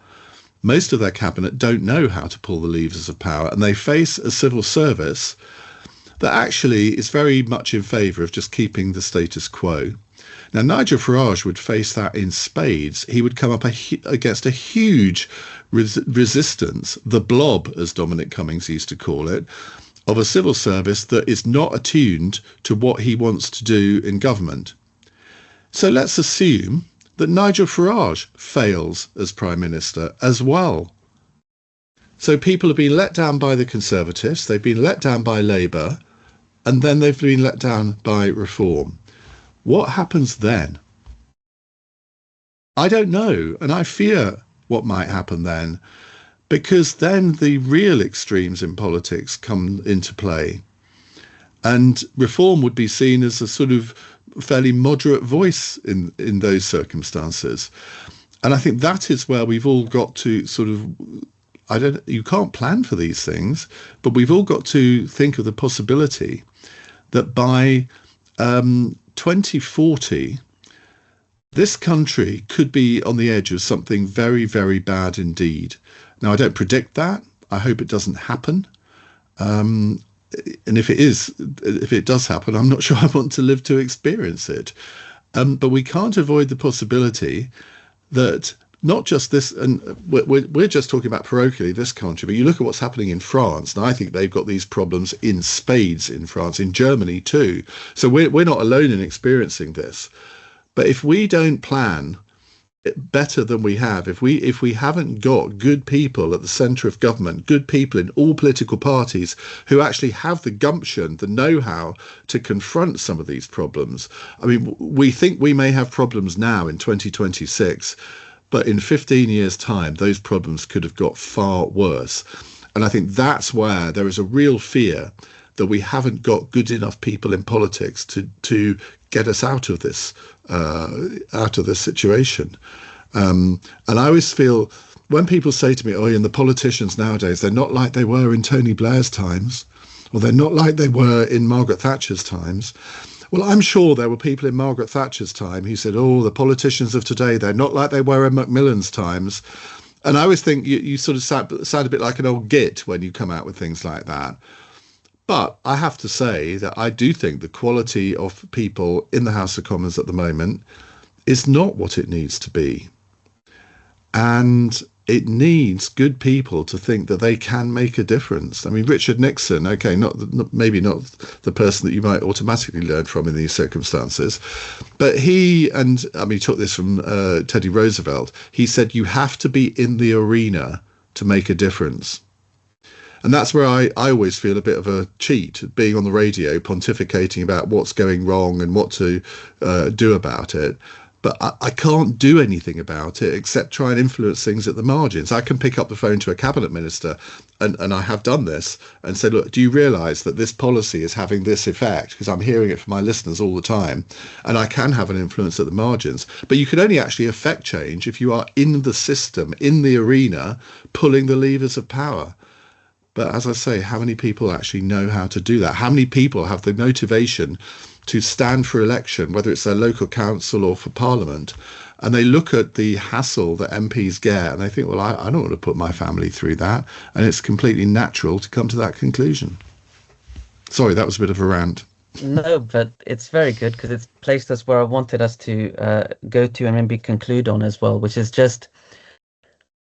[SPEAKER 1] Most of their cabinet don't know how to pull the levers of power, and they face a civil service that actually is very much in favour of just keeping the status quo. Now, Nigel Farage would face that in spades. He would come up against a huge resistance, the blob, as Dominic Cummings used to call it, of a civil service that is not attuned to what he wants to do in government. So let's assume that Nigel Farage fails as Prime Minister as well. So people have been let down by the Conservatives, they've been let down by Labour, and then they've been let down by Reform. What happens then? I don't know, and I fear what might happen then, because then the real extremes in politics come into play. And Reform would be seen as a sort of fairly moderate voice in those circumstances. And I think that is where we've all got to sort of, you can't plan for these things, but we've all got to think of the possibility that by 2040, this country could be on the edge of something very, very bad indeed. Now, I don't predict that. I hope it doesn't happen. And if it does happen, I'm not sure I want to live to experience it. But we can't avoid the possibility that not just this, and we're just talking about parochially this country, but you look at what's happening in France, and I think they've got these problems in spades in France, in Germany too. So we're not alone in experiencing this. But if we don't plan better than we have, if we haven't got good people at the centre of government, good people in all political parties who actually have the gumption, the know-how to confront some of these problems. I mean, we think we may have problems now in 2026, but in 15 years' time, those problems could have got far worse. And I think that's where there is a real fear that we haven't got good enough people in politics to get us out of this situation. And I always feel when people say to me, oh, and the politicians nowadays, they're not like they were in Tony Blair's times, or they're not like they were in Margaret Thatcher's times. Well, I'm sure there were people in Margaret Thatcher's time who said, oh, the politicians of today, they're not like they were in Macmillan's times. And I always think you sort of sound a bit like an old git when you come out with things like that. But I have to say that I do think the quality of people in the House of Commons at the moment is not what it needs to be. And it needs good people to think that they can make a difference. I mean, Richard Nixon, okay, maybe not the person that you might automatically learn from in these circumstances, but he took this from Teddy Roosevelt. He said, you have to be in the arena to make a difference. And that's where I always feel a bit of a cheat, being on the radio, pontificating about what's going wrong and what to do about it. But I can't do anything about it except try and influence things at the margins. I can pick up the phone to a cabinet minister, and I have done this, and say, look, do you realise that this policy is having this effect? Because I'm hearing it from my listeners all the time, and I can have an influence at the margins. But you can only actually affect change if you are in the system, in the arena, pulling the levers of power. But as I say, how many people actually know how to do that? How many people have the motivation to stand for election, whether it's their local council or for parliament, and they look at the hassle that MPs get and they think, well, I don't want to put my family through that. And it's completely natural to come to that conclusion. Sorry, that was a bit of a rant.
[SPEAKER 2] No, but it's very good because it's placed us where I wanted us to go to and maybe conclude on as well, which is just,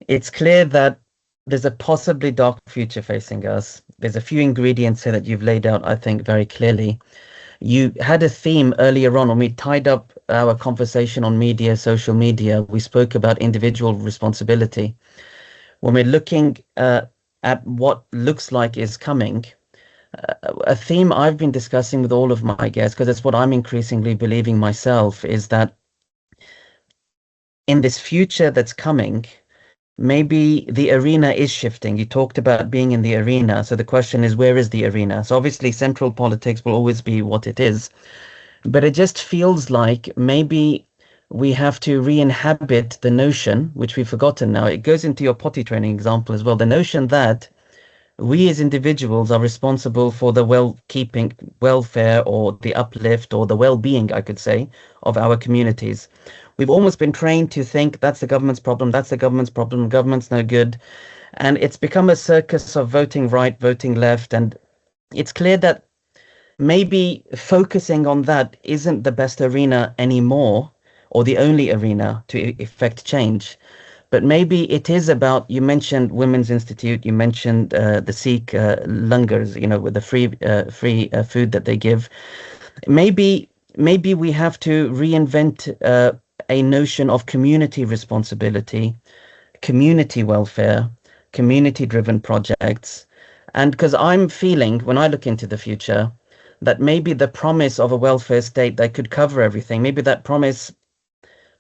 [SPEAKER 2] it's clear that there's a possibly dark future facing us. There's a few ingredients here that you've laid out, I think, very clearly. You had a theme earlier on when we tied up our conversation on media, social media. We spoke about individual responsibility. When we're looking at what looks like is coming, a theme I've been discussing with all of my guests, because it's what I'm increasingly believing myself, is that in this future that's coming, maybe the arena is shifting. You talked about being in the arena. So the question is, where is the arena? So obviously central politics will always be what it is. But it just feels like maybe we have to re-inhabit the notion, which we've forgotten now. It goes into your potty training example as well. The notion that we as individuals are responsible for the welfare or the uplift or the well-being, I could say, of our communities. We've almost been trained to think that's the government's problem, that's the government's problem, government's no good. And it's become a circus of voting right, voting left. And it's clear that maybe focusing on that isn't the best arena anymore, or the only arena to effect change. But maybe it is about, you mentioned Women's Institute, you mentioned the Sikh langars, with the free food that they give. Maybe we have to reinvent a notion of community responsibility, community welfare, community-driven projects. And because I'm feeling, when I look into the future, that maybe the promise of a welfare state that could cover everything, maybe that promise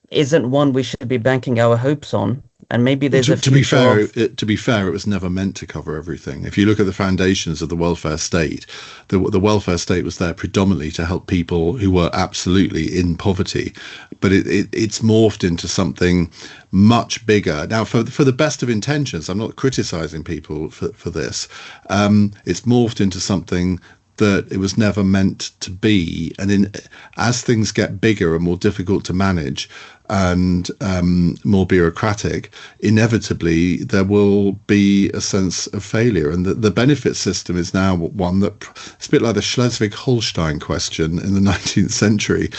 [SPEAKER 2] isn't one we should be banking our hopes on. And maybe there's
[SPEAKER 1] to be fair, it was never meant to cover everything. If you look at the foundations of the welfare state, the welfare state was there predominantly to help people who were absolutely in poverty, but it's morphed into something much bigger. Now, for the best of intentions, I'm not criticizing people for this. It's morphed into something that it was never meant to be. And as things get bigger and more difficult to manage and more bureaucratic, inevitably there will be a sense of failure. And the benefit system is now one that, it's a bit like the Schleswig-Holstein question in the 19th century.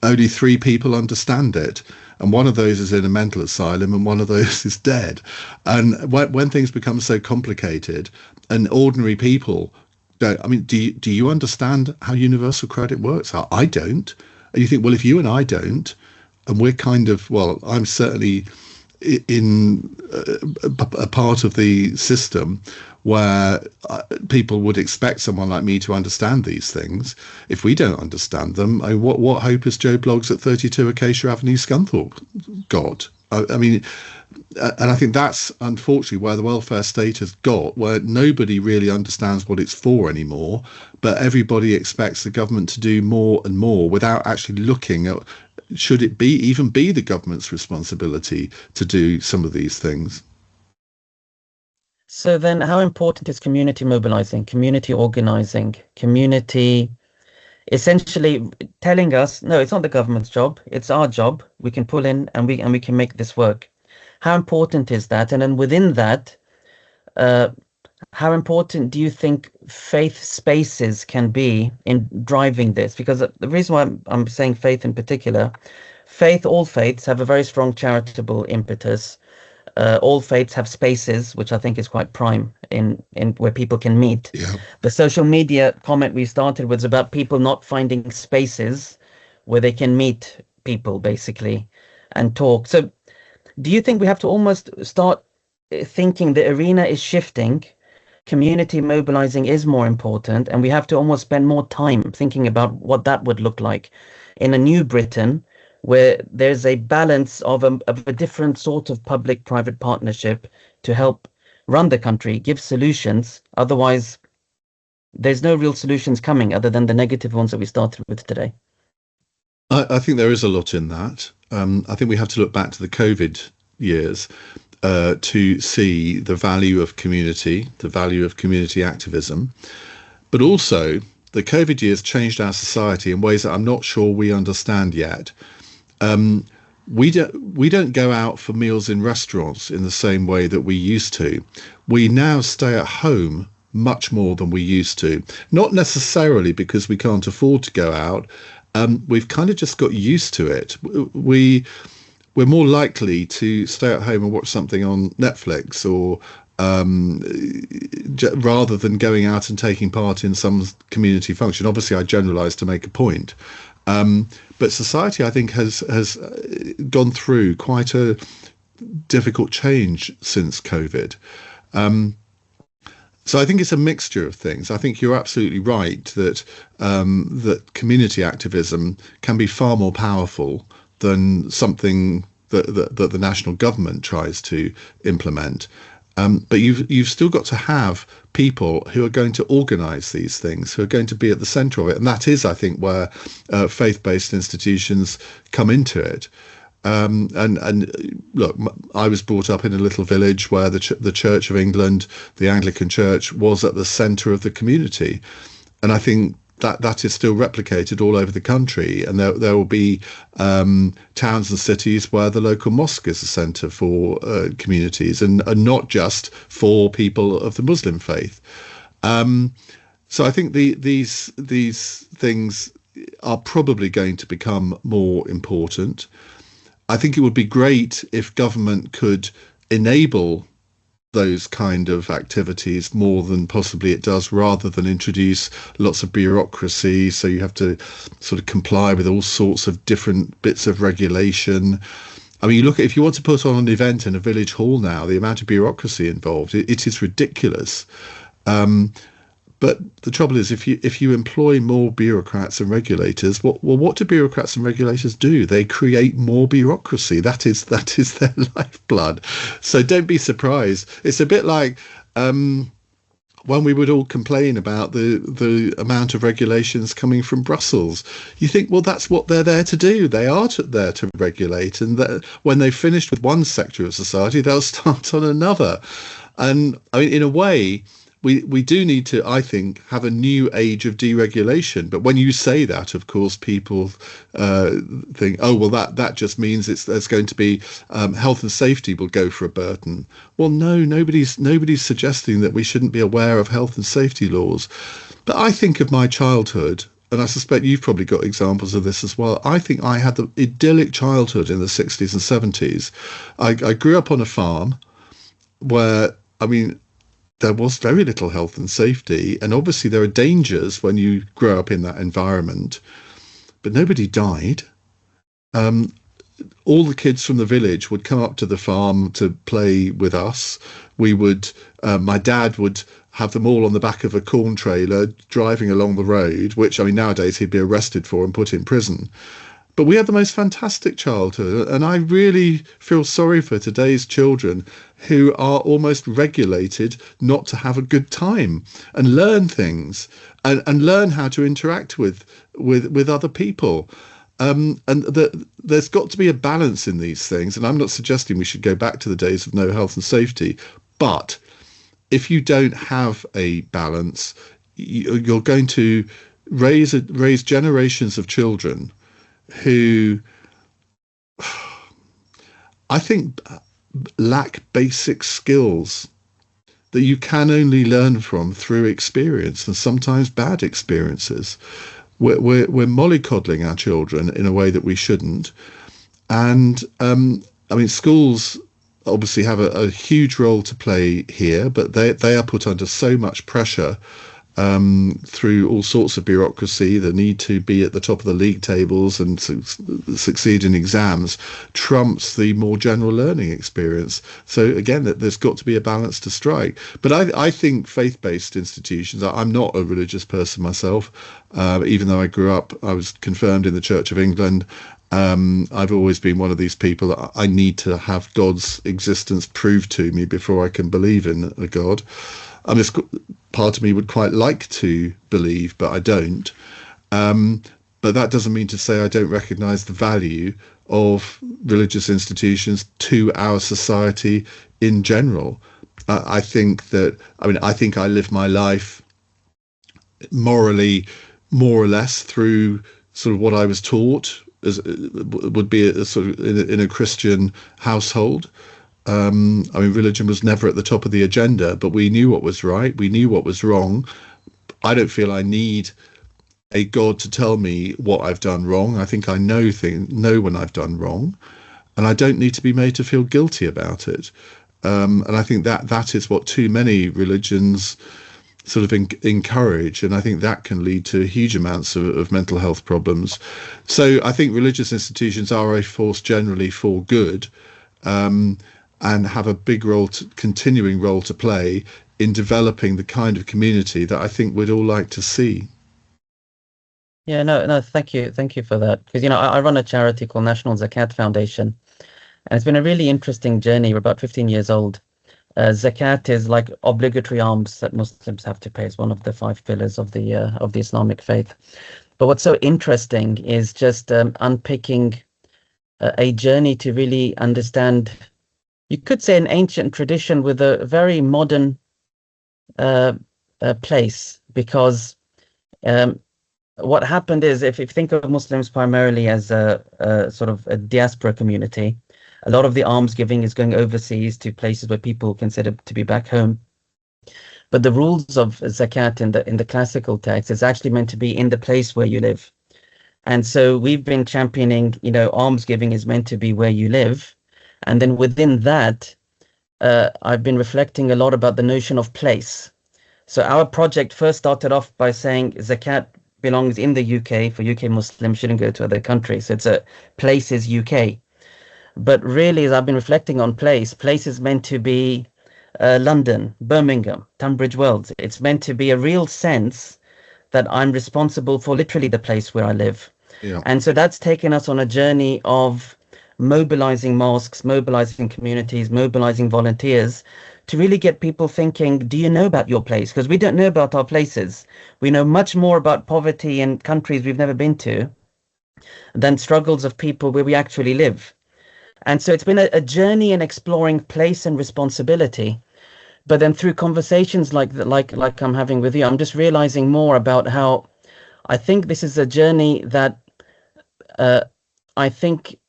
[SPEAKER 1] Only 3 people understand it. And one of those is in a mental asylum and one of those is dead. And when things become so complicated and ordinary people, do you understand how universal credit works? I don't. And you think, well, if you and I don't, and we're kind of, well, I'm certainly in a part of the system where people would expect someone like me to understand these things. If we don't understand them, what hope has Joe Bloggs at 32 Acacia Avenue, Scunthorpe got? I mean, and I think that's unfortunately where the welfare state has got, where nobody really understands what it's for anymore, but everybody expects the government to do more and more without actually looking at, should it be even be the government's responsibility to do some of these things?
[SPEAKER 2] So then how important is community mobilizing, community organizing, community essentially telling us, no, it's not the government's job, it's our job. We can pull in and we can make this work. How important is that? And then within that, uh, how important do you think faith spaces can be in driving this? Because the reason why I'm saying faith in particular, all faiths have a very strong charitable impetus. All faiths have spaces, which I think is quite prime in where people can meet.
[SPEAKER 1] Yeah.
[SPEAKER 2] The social media comment we started was about people not finding spaces where they can meet people basically and talk. So do you think we have to almost start thinking the arena is shifting? Community mobilizing is more important, and we have to almost spend more time thinking about what that would look like in a new Britain, where there's a balance of a different sort of public-private partnership to help run the country, give solutions. Otherwise, there's no real solutions coming other than the negative ones that we started with today.
[SPEAKER 1] I think there is a lot in that. I think we have to look back to the COVID years to see the value of community, the value of community activism, but also the COVID years changed our society in ways that I'm not sure we understand yet. We don't go out for meals in restaurants in the same way that we used to. We now stay at home much more than we used to. Not necessarily because we can't afford to go out. We've kind of just got used to it. We're more likely to stay at home and watch something on Netflix or rather than going out and taking part in some community function. Obviously, I generalize to make a point. But society, I think, has gone through quite a difficult change since COVID. So I think it's a mixture of things. I think you're absolutely right that that community activism can be far more powerful than something that the national government tries to implement. But you've still got to have people who are going to organise these things, who are going to be at the centre of it, and that is, I think, where faith-based institutions come into it. And look, I was brought up in a little village where the Church of England, the Anglican Church, was at the centre of the community, and I think that is still replicated all over the country, and there will be towns and cities where the local mosque is a centre for communities, and not just for people of the Muslim faith. So I think these things are probably going to become more important. I think it would be great if government could enable those kind of activities more than possibly it does, rather than introduce lots of bureaucracy. So you have to sort of comply with all sorts of different bits of regulation. I mean, you look at, if you want to put on an event in a village hall now, the amount of bureaucracy involved, it is ridiculous. But the trouble is, if you employ more bureaucrats and regulators, what do bureaucrats and regulators do? They create more bureaucracy. That is their lifeblood. So don't be surprised. It's a bit like when we would all complain about the amount of regulations coming from Brussels. You think, well, that's what they're there to do. They are there to regulate, and that when they've finished with one sector of society, they'll start on another. And I mean, in a way, we do need to, I think, have a new age of deregulation. But when you say that, of course, people think, oh, well, that just means there's going to be health and safety will go for a burden. Well, no, nobody's suggesting that we shouldn't be aware of health and safety laws. But I think of my childhood, and I suspect you've probably got examples of this as well. I think I had the idyllic childhood in the 60s and 70s. I grew up on a farm where, I mean, there was very little health and safety, and obviously there are dangers when you grow up in that environment, but nobody died. All the kids from the village would come up to the farm to play with us. We would, my dad would have them all on the back of a corn trailer driving along the road, which, I mean, nowadays he'd be arrested for and put in prison. But we had the most fantastic childhood, and I really feel sorry for today's children who are almost regulated not to have a good time and learn things and learn how to interact with other people. There's got to be a balance in these things. And I'm not suggesting we should go back to the days of no health and safety, but if you don't have a balance, you're going to raise generations of children who I think lack basic skills that you can only learn from through experience, and sometimes bad experiences. We're mollycoddling our children in a way that we shouldn't. And I mean, schools obviously have a huge role to play here, but they are put under so much pressure through all sorts of bureaucracy. The need to be at the top of the league tables and succeed in exams trumps the more general learning experience. So again, there's got to be a balance to strike. But I think faith-based institutions, I'm not a religious person myself, even though I was confirmed in the Church of England. I've always been one of these people that I need to have God's existence proved to me before I can believe in a God. I mean, part of me would quite like to believe, but I don't. But that doesn't mean to say I don't recognise the value of religious institutions to our society in general. I think I live my life morally, more or less, through sort of what I was taught, as would be a sort of in a Christian household. I mean, religion was never at the top of the agenda, but we knew what was right. We knew what was wrong. I don't feel I need a God to tell me what I've done wrong. I think I know when I've done wrong, and I don't need to be made to feel guilty about it. And I think that is what too many religions sort of encourage, and I think that can lead to huge amounts of mental health problems. So I think religious institutions are a force generally for good, and have a big continuing role to play in developing the kind of community that I think we'd all like to see.
[SPEAKER 2] Yeah, no, thank you for that. Because I run a charity called National Zakat Foundation, and it's been a really interesting journey. We're about 15 years old. Zakat is like obligatory alms that Muslims have to pay. It's one of the 5 pillars of the Islamic faith. But what's so interesting is just unpicking a journey to really understand, you could say, an ancient tradition with a very modern place. Because what happened is, if you think of Muslims primarily as a sort of a diaspora community, a lot of the alms giving is going overseas to places where people consider to be back home. But the rules of zakat in the classical text is actually meant to be in the place where you live. And so we've been championing, alms giving is meant to be where you live. And then within that, I've been reflecting a lot about the notion of place. So our project first started off by saying zakat belongs in the UK. For UK Muslims, shouldn't go to other countries. So it's a place is UK. But really, as I've been reflecting on place is meant to be London, Birmingham, Tunbridge Wells. It's meant to be a real sense that I'm responsible for literally the place where I live.
[SPEAKER 1] Yeah.
[SPEAKER 2] And so that's taken us on a journey of mobilizing mosques, mobilizing communities, mobilizing volunteers to really get people thinking, do you know about your place? Because we don't know about our places. We know much more about poverty in countries we've never been to than struggles of people where we actually live. And so it's been a journey in exploring place and responsibility. But then through conversations like I'm having with you, I'm just realizing more about how I think this is a journey that I think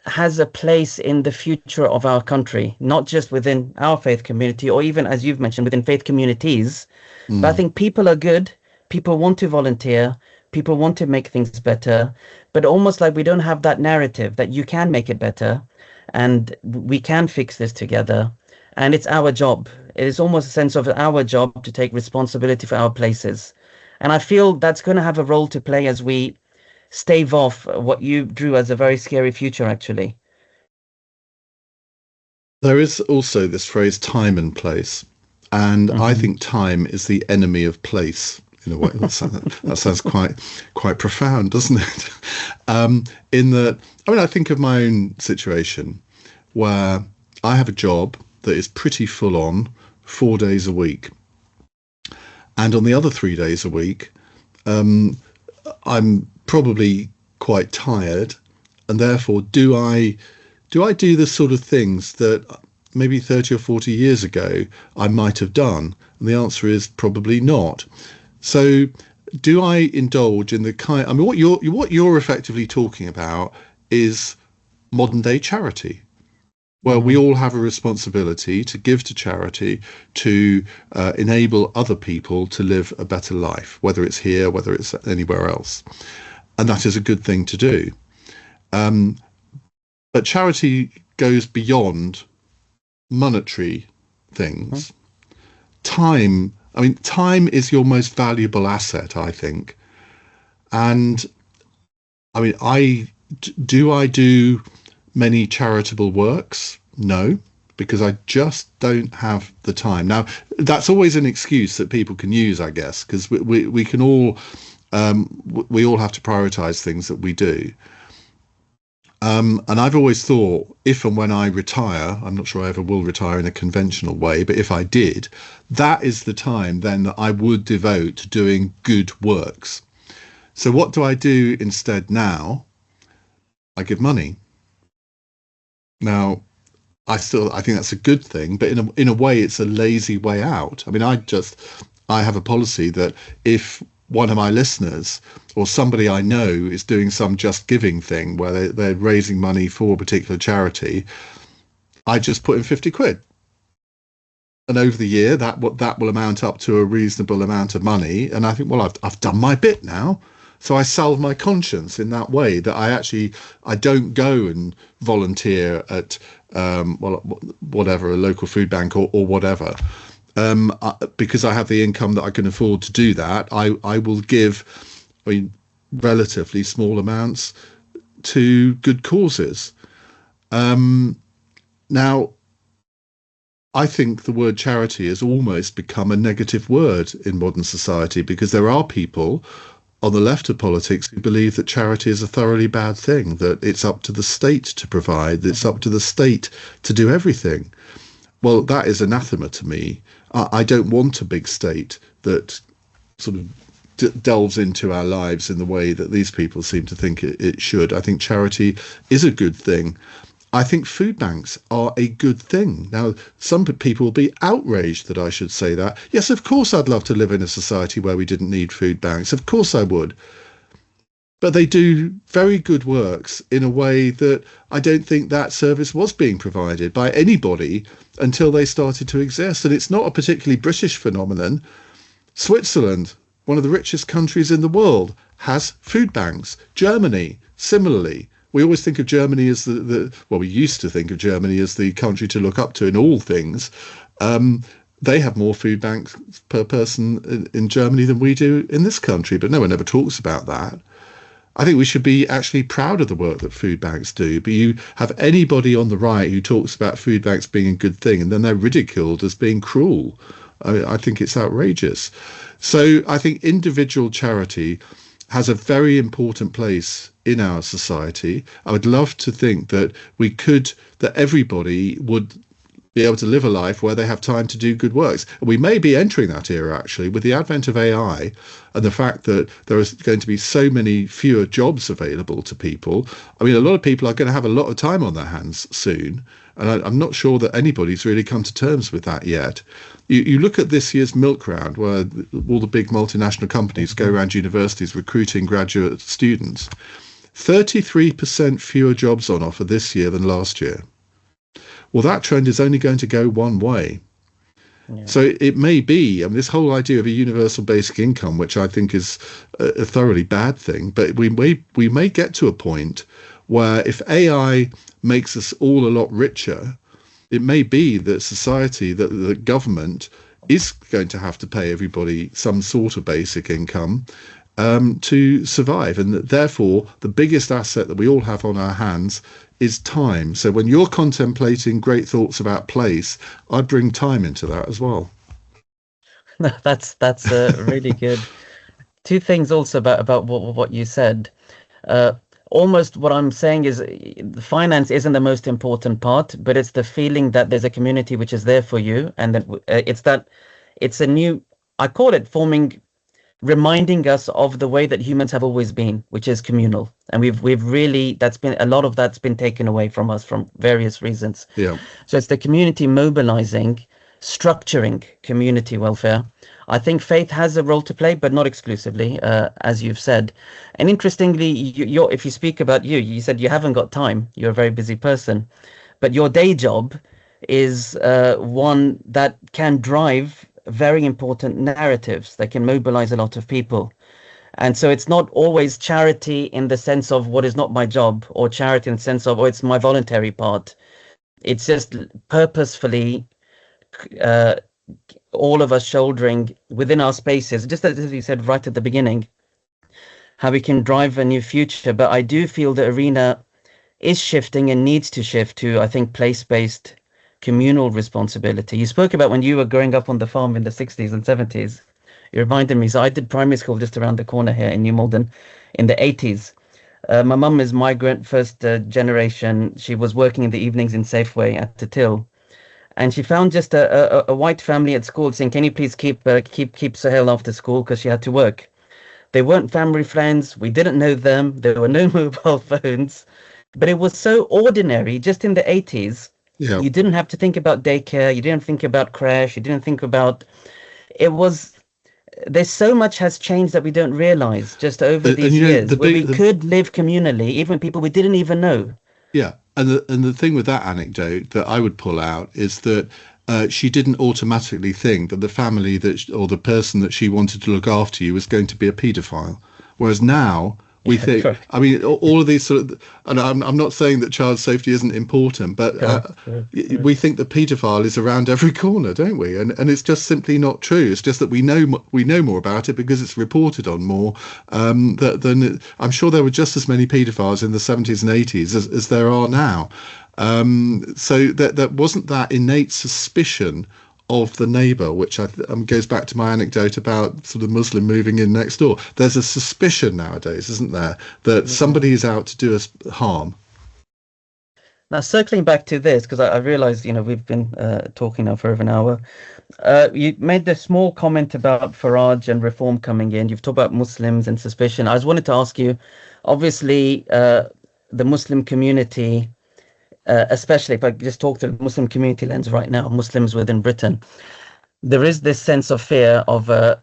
[SPEAKER 2] has a place in the future of our country, not just within our faith community, or even, as you've mentioned, within faith communities. But I think people are good. People want to volunteer. People want to make things better, but almost like we don't have that narrative that you can make it better and we can fix this together. And it's our job. It is almost a sense of our job to take responsibility for our places. And I feel that's going to have a role to play as we stave off what you drew as a very scary future, actually.
[SPEAKER 1] There is also this phrase time and place. And I think time is the enemy of place. In a way, that sounds quite profound, doesn't it? I think of my own situation where I have a job that is pretty full on, 4 days a week, and on the other 3 days a week, I'm probably quite tired, and therefore do the sort of things that maybe 30 or 40 years ago I might have done? And the answer is probably not. So do I indulge in the kind, I mean, what you're effectively talking about is modern day charity, where we all have a responsibility to give to charity to enable other people to live a better life, whether it's here, whether it's anywhere else. And that is a good thing to do. But charity goes beyond monetary things. Time is your most valuable asset, I think. And I mean, I do many charitable works? No, because I just don't have the time. Now, that's always an excuse that people can use, I guess, because we can all we all have to prioritize things that we do. And I've always thought, if and when I retire, I'm not sure I ever will retire in a conventional way, but if I did, that is the time then that I would devote to doing good works. So what do I do instead now? I give money. Now, I think that's a good thing, but in a way, it's a lazy way out. I mean, I have a policy that if one of my listeners or somebody I know is doing some Just Giving thing where they're raising money for a particular charity, I just put in 50 quid. And over the year, that will amount up to a reasonable amount of money. And I think, well, I've done my bit now. So I salve my conscience in that way, that I don't go and volunteer at whatever, a local food bank or whatever. Because I have the income that I can afford to do that, I will give relatively small amounts to good causes. Now, I think the word charity has almost become a negative word in modern society, because there are people on the left of politics who believe that charity is a thoroughly bad thing, that it's up to the state to provide, that it's up to the state to do everything. Well, that is anathema to me. I don't want a big state that sort of delves into our lives in the way that these people seem to think it should. I think charity is a good thing. I think food banks are a good thing. Now, some people will be outraged that I should say that. Yes, of course I'd love to live in a society where we didn't need food banks. Of course I would. But they do very good works in a way that I don't think that service was being provided by anybody until they started to exist. And it's not a particularly British phenomenon. Switzerland, one of the richest countries in the world, has food banks. Germany, similarly. We always think of Germany as we used to think of Germany as the country to look up to in all things. They have more food banks per person in Germany than we do in this country, but no one ever talks about that. I think we should be actually proud of the work that food banks do, but you have anybody on the right who talks about food banks being a good thing, and then they're ridiculed as being cruel. I think it's outrageous. So I think individual charity has a very important place in our society. I would love to think that that everybody would be able to live a life where they have time to do good works. And we may be entering that era, actually, with the advent of AI and the fact that there is going to be so many fewer jobs available to people. I mean, a lot of people are going to have a lot of time on their hands soon. And I'm not sure that anybody's really come to terms with that yet. You look at this year's milk round, where all the big multinational companies go around universities recruiting graduate students. 33% fewer jobs on offer this year than last year. Well, that trend is only going to go one way. Yeah. So it may be, I mean, this whole idea of a universal basic income, which I think is a thoroughly bad thing, but we may get to a point where if AI makes us all a lot richer, it may be that society, that the government is going to have to pay everybody some sort of basic income to survive. And that therefore, the biggest asset that we all have on our hands is time. So when you're contemplating great thoughts about place, I bring time into that as well.
[SPEAKER 2] That's really good. Two things also about what you said. Almost what I'm saying is finance isn't the most important part, but it's the feeling that there's a community which is there for you, and that it's a new, I call it forming reminding us of the way that humans have always been, which is communal. And we've really, that's been, a lot of that's been taken away from us from various reasons.
[SPEAKER 1] Yeah.
[SPEAKER 2] So it's the community mobilizing, structuring community welfare. I think faith has a role to play, but not exclusively, as you've said. And interestingly, if you speak about you said you haven't got time. You're a very busy person, but your day job is one that can drive very important narratives that can mobilize a lot of people. And so it's not always charity in the sense of what is not my job, or charity in the sense of, oh, it's my voluntary part. It's just purposefully uh, all of us shouldering within our spaces, just as you said right at the beginning, how we can drive a new future. But I do feel the arena is shifting and needs to shift to, I think, place-based communal responsibility. You spoke about when you were growing up on the farm in the 60s and 70s. You reminded me, so I did primary school just around the corner here in New Malden in the 80s. My mum is migrant, first generation. She was working in the evenings in Safeway at the till. And she found just a white family at school saying, "Can you please keep Sohail after school?" Because she had to work. They weren't family friends. We didn't know them. There were no mobile phones. But it was so ordinary just in the 80s.
[SPEAKER 1] Yeah.
[SPEAKER 2] You didn't have to think about daycare. You didn't think about crash. You didn't think about... It was... There's so much has changed that we don't realize just over these years, where we could live communally, even with people we didn't even know.
[SPEAKER 1] Yeah. And the thing with that anecdote that I would pull out is that she didn't automatically think that the family or the person that she wanted to look after you was going to be a paedophile. Whereas now we think, correct. I mean, all of these sort of, and I'm not saying that child safety isn't important, but we think the paedophile is around every corner, don't we? And it's just simply not true. It's just that we know more about it because it's reported on more. Than I'm sure there were just as many paedophiles in the 70s and 80s as there are now. So that wasn't that innate suspicion of the neighbour, which goes back to my anecdote about sort of Muslim moving in next door. There's a suspicion nowadays, isn't there, that somebody is out to do us harm.
[SPEAKER 2] Now, circling back to this, because I realised, we've been talking now for over an hour. You made the small comment about Farage and reform coming in. You've talked about Muslims and suspicion. I just wanted to ask you, obviously, the Muslim community, especially if I just talk to the Muslim community lens right now, Muslims within Britain, there is this sense of fear of a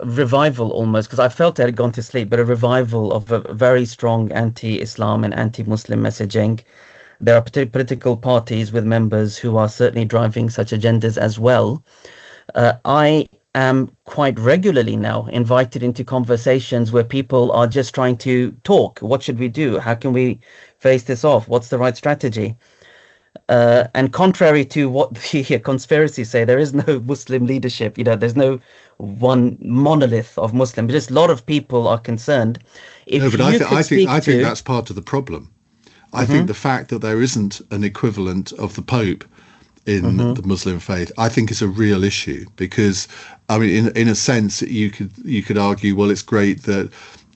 [SPEAKER 2] revival almost, because I felt I had gone to sleep, but a revival of a very strong anti-Islam and anti-Muslim messaging. There are political parties with members who are certainly driving such agendas as well. I am quite regularly now invited into conversations where people are just trying to talk. What should we do? How can we face this off? What's the right strategy? And contrary to what the conspiracies say, there is no Muslim leadership. There's no one monolith of Muslim. But just a lot of people are concerned.
[SPEAKER 1] No, but I think that's part of the problem. I think the fact that there isn't an equivalent of the Pope in the Muslim faith, I think is a real issue, because I mean, in a sense, you could argue, well, it's great that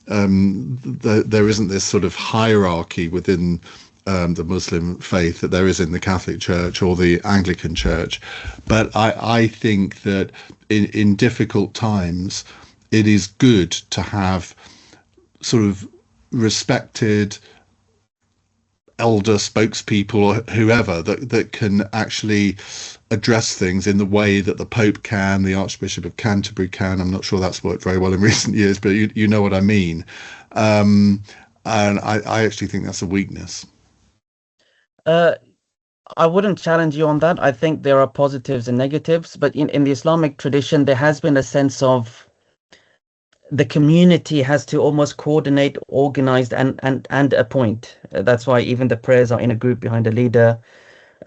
[SPEAKER 1] there isn't this sort of hierarchy within the Muslim faith that there is in the Catholic Church or the Anglican Church, but I think that in difficult times, it is good to have sort of respected elder spokespeople or whoever that can actually address things in the way that the Pope can, the Archbishop of Canterbury can. I'm not sure that's worked very well in recent years, but you know what I mean. And I actually think that's a weakness.
[SPEAKER 2] I wouldn't challenge you on that. I think there are positives and negatives, but in the Islamic tradition, there has been a sense of the community has to almost coordinate, organize, and appoint. That's why even the prayers are in a group behind a leader,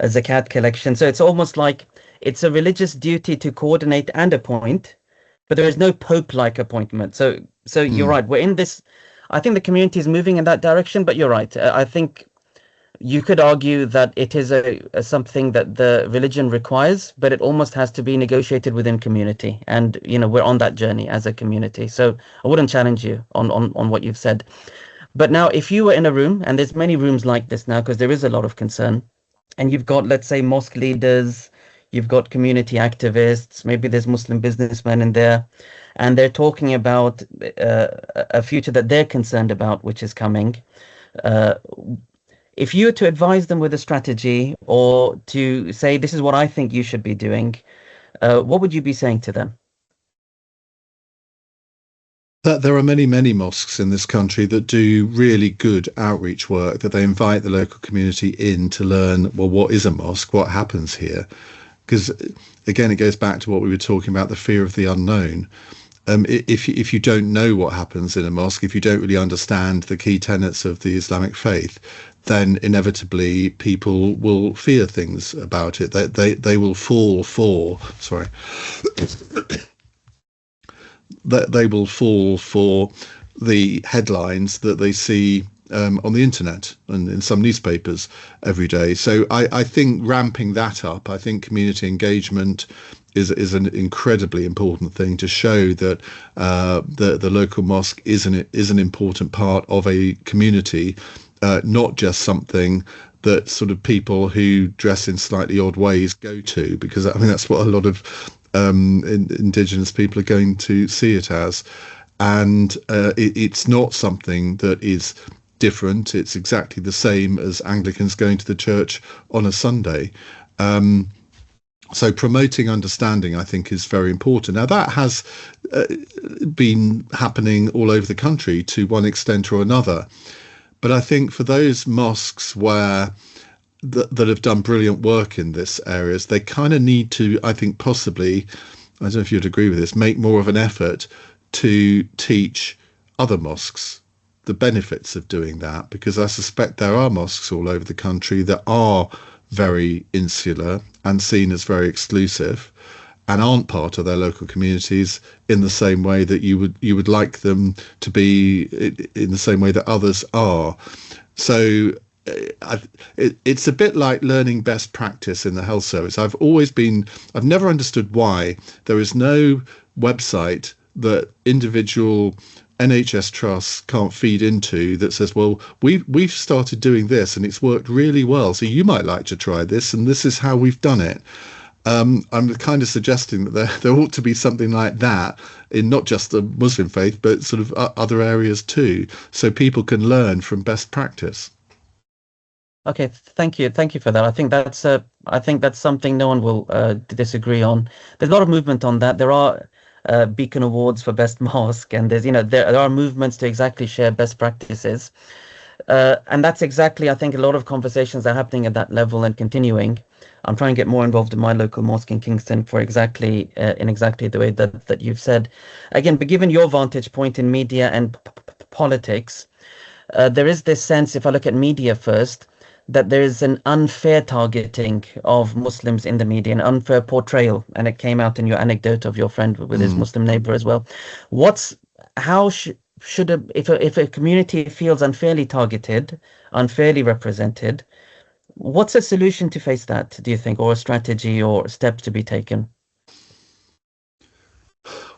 [SPEAKER 2] a zakat collection. So it's almost like it's a religious duty to coordinate and appoint, but there is no Pope-like appointment. So you're right. We're in this. I think the community is moving in that direction, but you're right. I think you could argue that it is a something that the religion requires, but it almost has to be negotiated within community. And, we're on that journey as a community. So I wouldn't challenge you on what you've said. But now, if you were in a room, and there's many rooms like this now, because there is a lot of concern, and you've got, let's say, mosque leaders, you've got community activists, maybe there's Muslim businessmen in there, and they're talking about a future that they're concerned about, which is coming. Uh, if you were to advise them with a strategy or to say, this is what I think you should be doing, what would you be saying to them?
[SPEAKER 1] That there are many, many mosques in this country that do really good outreach work, that they invite the local community in to learn, well, what is a mosque? What happens here? Because again, it goes back to what we were talking about, the fear of the unknown. If you don't know what happens in a mosque, if you don't really understand the key tenets of the Islamic faith, then inevitably people will fear things about it. They will fall for, sorry, that they will fall for the headlines that they see on the internet and in some newspapers every day. So I think ramping that up, I think community engagement is an incredibly important thing to show that the local mosque is an important part of a community, not just something that sort of people who dress in slightly odd ways go to, because I mean that's what a lot of indigenous people are going to see it as. And it's not something that is different. It's exactly the same as Anglicans going to the church on a Sunday. So promoting understanding, I think, is very important. Now, that has been happening all over the country to one extent or another. But I think for those mosques where that have done brilliant work in this areas, they kind of need to, I think, possibly, I don't know if you'd agree with this, make more of an effort to teach other mosques the benefits of doing that, because I suspect there are mosques all over the country that are very insular and seen as very exclusive and aren't part of their local communities in the same way that you would like them to be, in the same way that others are. So it's a bit like learning best practice in the health service. I've never understood why there is no website that individual NHS trusts can't feed into that says, well, we've started doing this and it's worked really well, so you might like to try this, and this is how we've done it. I'm kind of suggesting that there ought to be something like that in not just the Muslim faith, but sort of other areas too, so people can learn from best practice.
[SPEAKER 2] Okay, thank you for that. I think that's something no one will disagree on. There's a lot of movement on that. There are Beacon Awards for Best Mosque, and there are movements to exactly share best practices, and that's exactly, I think, a lot of conversations are happening at that level and continuing. I'm trying to get more involved in my local mosque in Kingston for exactly the way that you've said. Again, but given your vantage point in media and politics, there is this sense, if I look at media first, that there is an unfair targeting of Muslims in the media, an unfair portrayal, and it came out in your anecdote of your friend with his Muslim neighbor as well. If a community feels unfairly targeted, unfairly represented, what's a solution to face that, do you think, or a strategy or steps to be taken?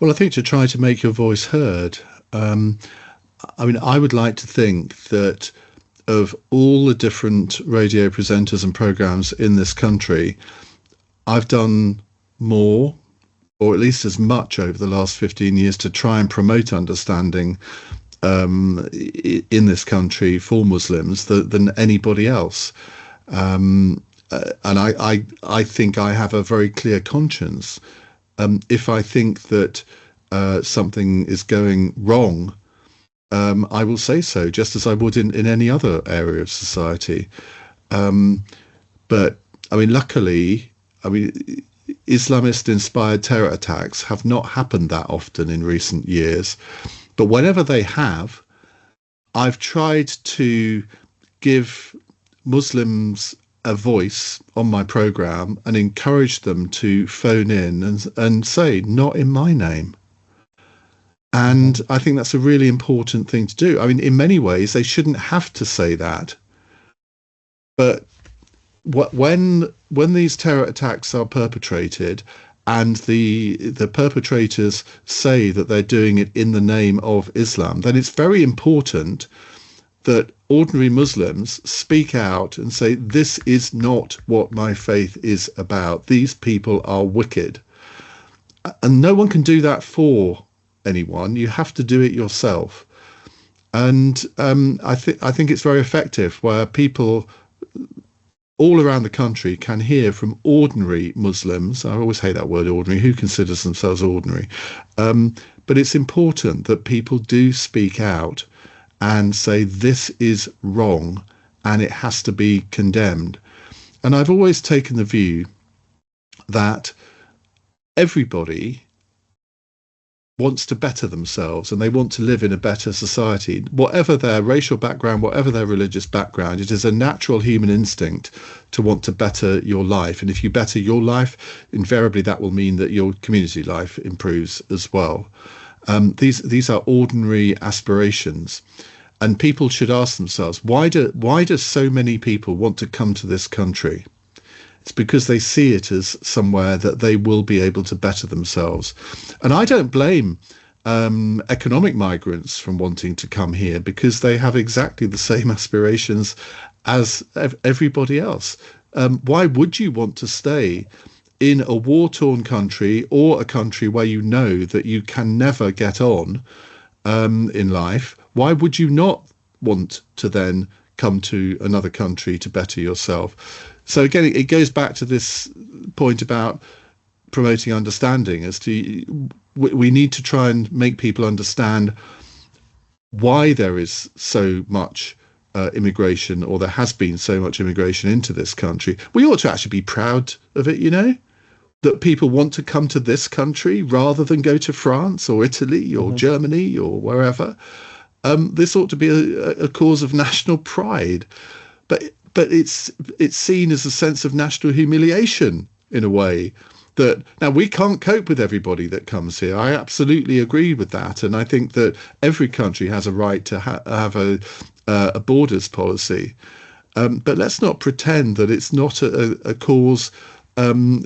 [SPEAKER 1] Well, I think to try to make your voice heard. I mean, I would like to think that of all the different radio presenters and programs in this country, I've done more, or at least as much over the last 15 years to try and promote understanding in this country for Muslims than anybody else. And I think I have a very clear conscience. If I think that something is going wrong, I will say so, just as I would in any other area of society. But I mean, luckily, Islamist-inspired terror attacks have not happened that often in recent years. But whenever they have, I've tried to give Muslims a voice on my program and encourage them to phone in and say, not in my name. And I think that's a really important thing to do. I mean, in many ways, they shouldn't have to say that. But when these terror attacks are perpetrated and the perpetrators say that they're doing it in the name of Islam, then it's very important that ordinary Muslims speak out and say, this is not what my faith is about. These people are wicked. And no one can do that for anyone. You have to do it yourself. And I think it's very effective where people all around the country can hear from ordinary Muslims. I always hate that word ordinary. Who considers themselves ordinary? But it's important that people do speak out and say this is wrong and it has to be condemned. And I've always taken the view that everybody wants to better themselves and they want to live in a better society. Whatever their racial background, whatever their religious background, it is a natural human instinct to want to better your life. And if you better your life, invariably that will mean that your community life improves as well. These are ordinary aspirations. And people should ask themselves, why do so many people want to come to this country? It's because they see it as somewhere that they will be able to better themselves. And I don't blame economic migrants from wanting to come here, because they have exactly the same aspirations as everybody else. Why would you want to stay in a war-torn country, or a country where you know that you can never get on in life? Why would you not want to then come to another country to better yourself? So again, it goes back to this point about promoting understanding. As to, we need to try and make people understand why there is so much immigration, or there has been so much immigration into this country. We ought to actually be proud of it, you know, that people want to come to this country rather than go to France or Italy or Germany or wherever. This ought to be a cause of national pride. But it's seen as a sense of national humiliation in a way that, now, we can't cope with everybody that comes here. I absolutely agree with that. And I think that every country has a right to have a borders policy. But let's not pretend that it's not a cause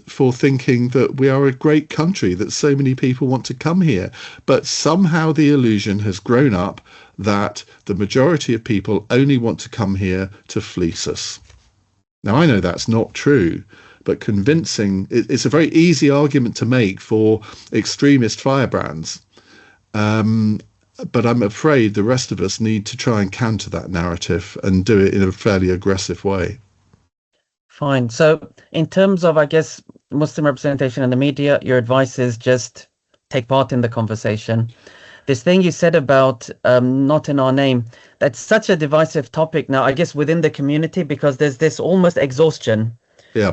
[SPEAKER 1] for thinking that we are a great country, that so many people want to come here. But somehow the illusion has grown up that the majority of people only want to come here to fleece us. Now, I know that's not true, but convincing, it's a very easy argument to make for extremist firebrands. But I'm afraid the rest of us need to try and counter that narrative and do it in a fairly aggressive way.
[SPEAKER 2] Fine. So in terms of, I guess, Muslim representation in the media, your advice is just take part in the conversation. This thing you said about not in our name, that's such a divisive topic now, I guess, within the community, because there's this almost exhaustion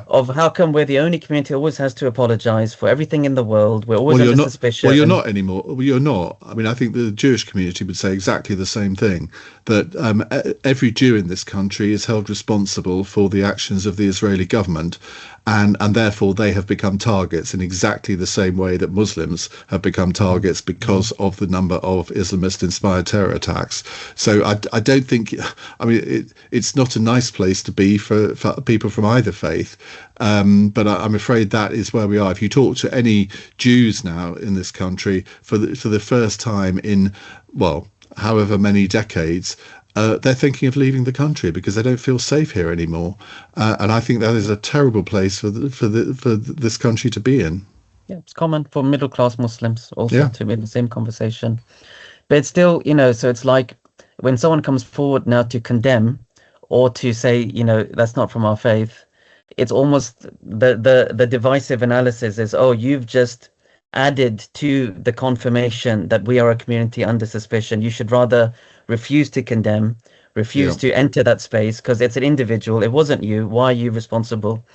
[SPEAKER 2] of how come we're the only community who always has to apologize for everything in the world. We're always under suspicion.
[SPEAKER 1] Well, you're not anymore. Well, you're not. I mean, I think the Jewish community would say exactly the same thing, that every Jew in this country is held responsible for the actions of the Israeli government. And therefore they have become targets in exactly the same way that Muslims have become targets because of the number of Islamist-inspired terror attacks. So I don't think, I mean, it's not a nice place to be for people from either faith. But I'm afraid that is where we are. If you talk to any Jews now in this country for the first time in, well, however many decades, they're thinking of leaving the country because they don't feel safe here anymore, and I think that is a terrible place for this country to be in.
[SPEAKER 2] Yeah, it's common for middle-class Muslims also to be in the same conversation. But it's still, you know, so it's like when someone comes forward now to condemn or to say, you know, that's not from our faith, it's almost the divisive analysis is, oh, you've just added to the confirmation that we are a community under suspicion. You should rather refuse to condemn, refuse to enter that space because it's an individual. It wasn't you. Why are you responsible?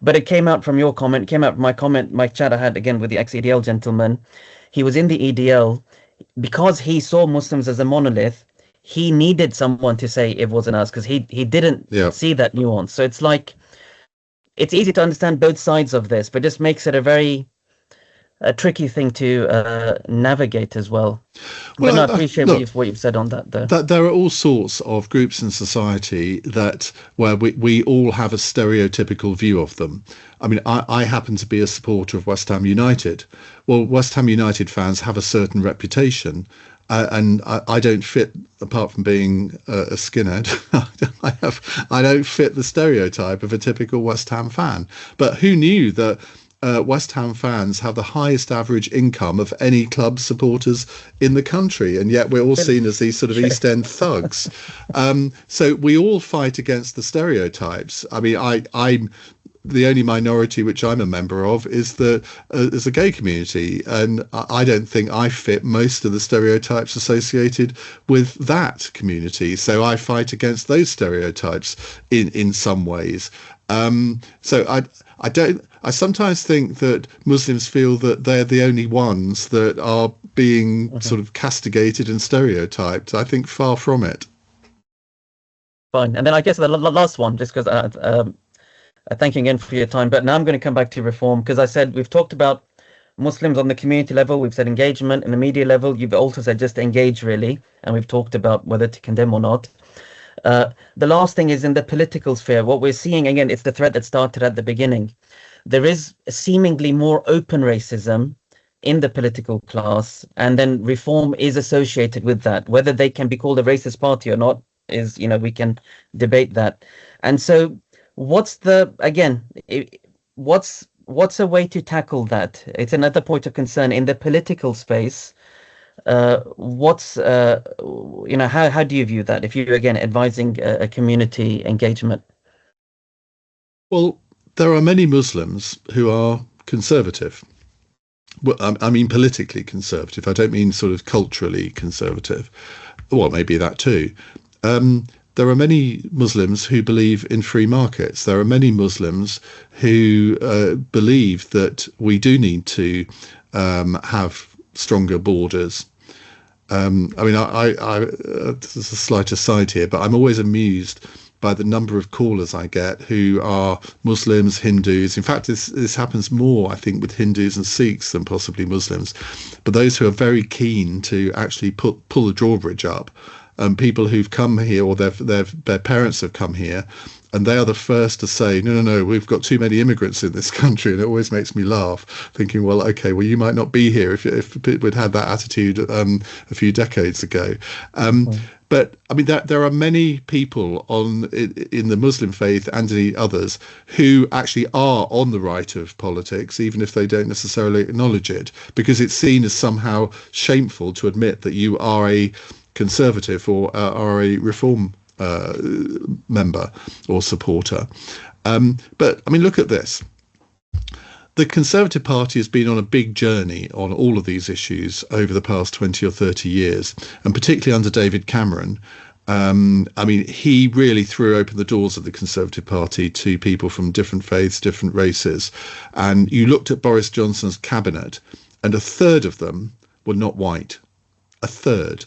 [SPEAKER 2] But it came out from your comment, it came out from my comment, my chat I had again with the ex-EDL gentleman. He was in the EDL because he saw Muslims as a monolith. He needed someone to say it wasn't us because he didn't see that nuance. So it's like, it's easy to understand both sides of this, but just makes it a very tricky thing to navigate as well. But no, I
[SPEAKER 1] Well,
[SPEAKER 2] appreciate
[SPEAKER 1] look,
[SPEAKER 2] what you've said on that, though.
[SPEAKER 1] that there are all sorts of groups in society that where we all have a stereotypical view of them. I mean, I happen to be a supporter of West Ham United. Well, West Ham United fans have a certain reputation, and I don't fit, apart from being a skinhead. I don't fit the stereotype of a typical West Ham fan. But who knew that West Ham fans have the highest average income of any club supporters in the country, and yet we're all seen as these sort of East End thugs. So we all fight against the stereotypes. I mean, I'm the only minority which I'm a member of is the gay community, and I don't think I fit most of the stereotypes associated with that community. So I fight against those stereotypes in some ways. So I don't. I sometimes think that Muslims feel that they're the only ones that are being sort of castigated and stereotyped. I think far from it.
[SPEAKER 2] Fine. And then I guess the last one, just because thanking again for your time, but now I'm going to come back to reform, because I said we've talked about Muslims on the community level, we've said engagement, and the media level, you've also said just engage, really, and we've talked about whether to condemn or not. The last thing is in the political sphere. What we're seeing, again, it's the thread that started at the beginning. There is seemingly more open racism in the political class, and then reform is associated with that. Whether they can be called a racist party or not is, we can debate that. And so what's a way to tackle that? It's another point of concern in the political space. How do you view that if you're, again, advising a community engagement?
[SPEAKER 1] Well, there are many Muslims who are conservative. Well, I mean politically conservative. I don't mean sort of culturally conservative. Well, maybe that too. There are many Muslims who believe in free markets. There are many Muslims who believe that we do need to have stronger borders. I mean, there's a slight aside here, but I'm always amused by the number of callers I get who are Muslims, Hindus. In fact, this happens more, I think, with Hindus and Sikhs than possibly Muslims. But those who are very keen to actually pull the drawbridge up, people who've come here, or their parents have come here, and they are the first to say, no, we've got too many immigrants in this country. And it always makes me laugh, thinking, well, okay, well, you might not be here if we'd had that attitude a few decades ago. But I mean, there are many people in the Muslim faith and the others who actually are on the right of politics, even if they don't necessarily acknowledge it, because it's seen as somehow shameful to admit that you are a conservative or are a reform member or supporter. But I mean, look at this. The Conservative Party has been on a big journey on all of these issues over the past 20 or 30 years, and particularly under David Cameron. I mean, he really threw open the doors of the Conservative Party to people from different faiths, different races. And you looked at Boris Johnson's cabinet, and a third of them were not white. A third.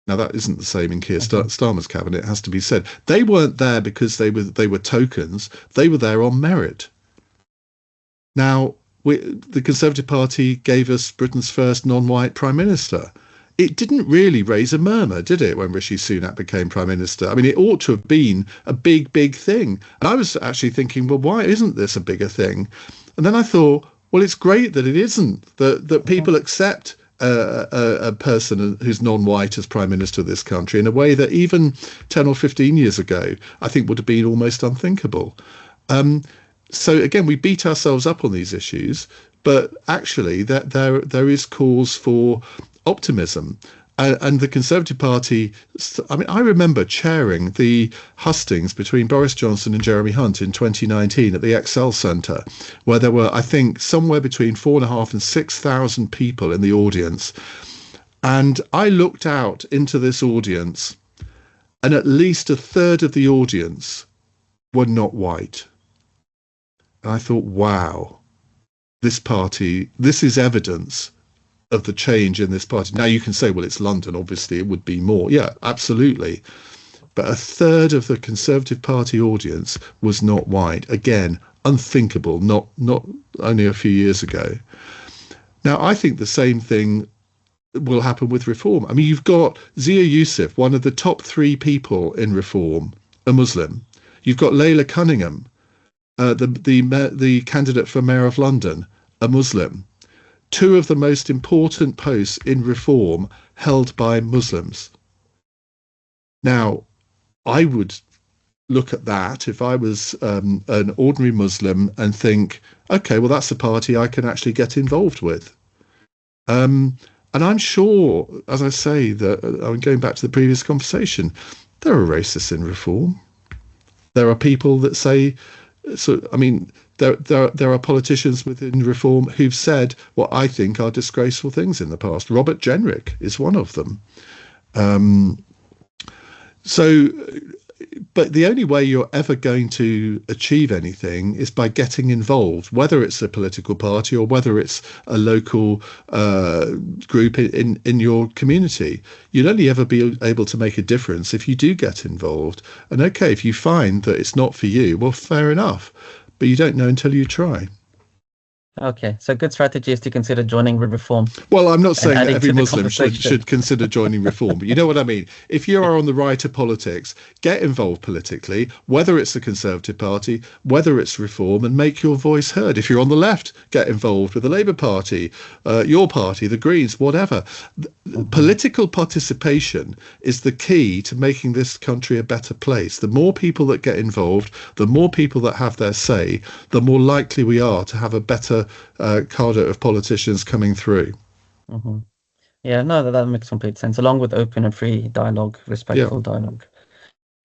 [SPEAKER 1] Now, that isn't the same in Keir Starmer's cabinet, it has to be said. They weren't there because they were tokens. They were there on merit. Now, the Conservative Party gave us Britain's first non-white Prime Minister. It didn't really raise a murmur, did it, when Rishi Sunak became Prime Minister? I mean, it ought to have been a big, big thing. And I was actually thinking, well, why isn't this a bigger thing? And then I thought, well, it's great that it isn't, that people accept a person who's non-white as Prime Minister of this country in a way that even 10 or 15 years ago, I think would have been almost unthinkable. So again, we beat ourselves up on these issues, but actually there is cause for optimism. And the Conservative Party, I mean, I remember chairing the hustings between Boris Johnson and Jeremy Hunt in 2019 at the Excel Centre, where there were, I think, somewhere between 4,500 and 6,000 people in the audience. And I looked out into this audience, and at least a third of the audience were not white. And I thought, wow, this is evidence of the change in this party. Now you can say, well, it's London, obviously it would be more. Yeah, absolutely. But a third of the Conservative Party audience was not white. Again, unthinkable, not only a few years ago. Now, I think the same thing will happen with reform. I mean, you've got Zia Yusuf, one of the top 3 people in reform, a Muslim. You've got Layla Cunningham, the candidate for Mayor of London, a Muslim. 2 of the most important posts in reform held by Muslims. Now, I would look at that if I was an ordinary Muslim and think, okay, well, that's a party I can actually get involved with. And I'm sure, as I say, that I'm going back to the previous conversation, there are racists in reform. There are people that say, so I mean, there are politicians within reform who've said what I think are disgraceful things in the past. Robert Jenrick is one of them. But the only way you're ever going to achieve anything is by getting involved, whether it's a political party or whether it's a local group in your community. You'll only ever be able to make a difference if you do get involved. And okay, if you find that it's not for you, well, fair enough. But you don't know until you try.
[SPEAKER 2] Okay, so good strategy is to consider joining reform.
[SPEAKER 1] Well, I'm not saying that every Muslim should consider joining reform, but you know what I mean. If you are on the right of politics, get involved politically, whether it's the Conservative Party, whether it's reform, and make your voice heard. If you're on the left, get involved with the Labour Party, your party, the Greens, whatever. Political participation is the key to making this country a better place. The more people that get involved, the more people that have their say, the more likely we are to have a better cadre of politicians coming through.
[SPEAKER 2] Mm-hmm. Yeah, no, that makes complete sense. Along with open and free dialogue, respectful dialogue.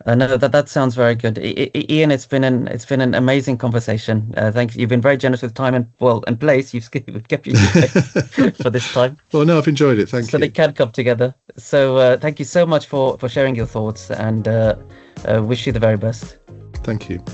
[SPEAKER 2] No, that sounds very good. Iain, it's been an amazing conversation. Thanks. You've been very generous with time and place. You've kept you for this time.
[SPEAKER 1] Well, no, I've enjoyed it. Thank you.
[SPEAKER 2] So they can come together. So thank you so much for sharing your thoughts, and wish you the very best.
[SPEAKER 1] Thank you.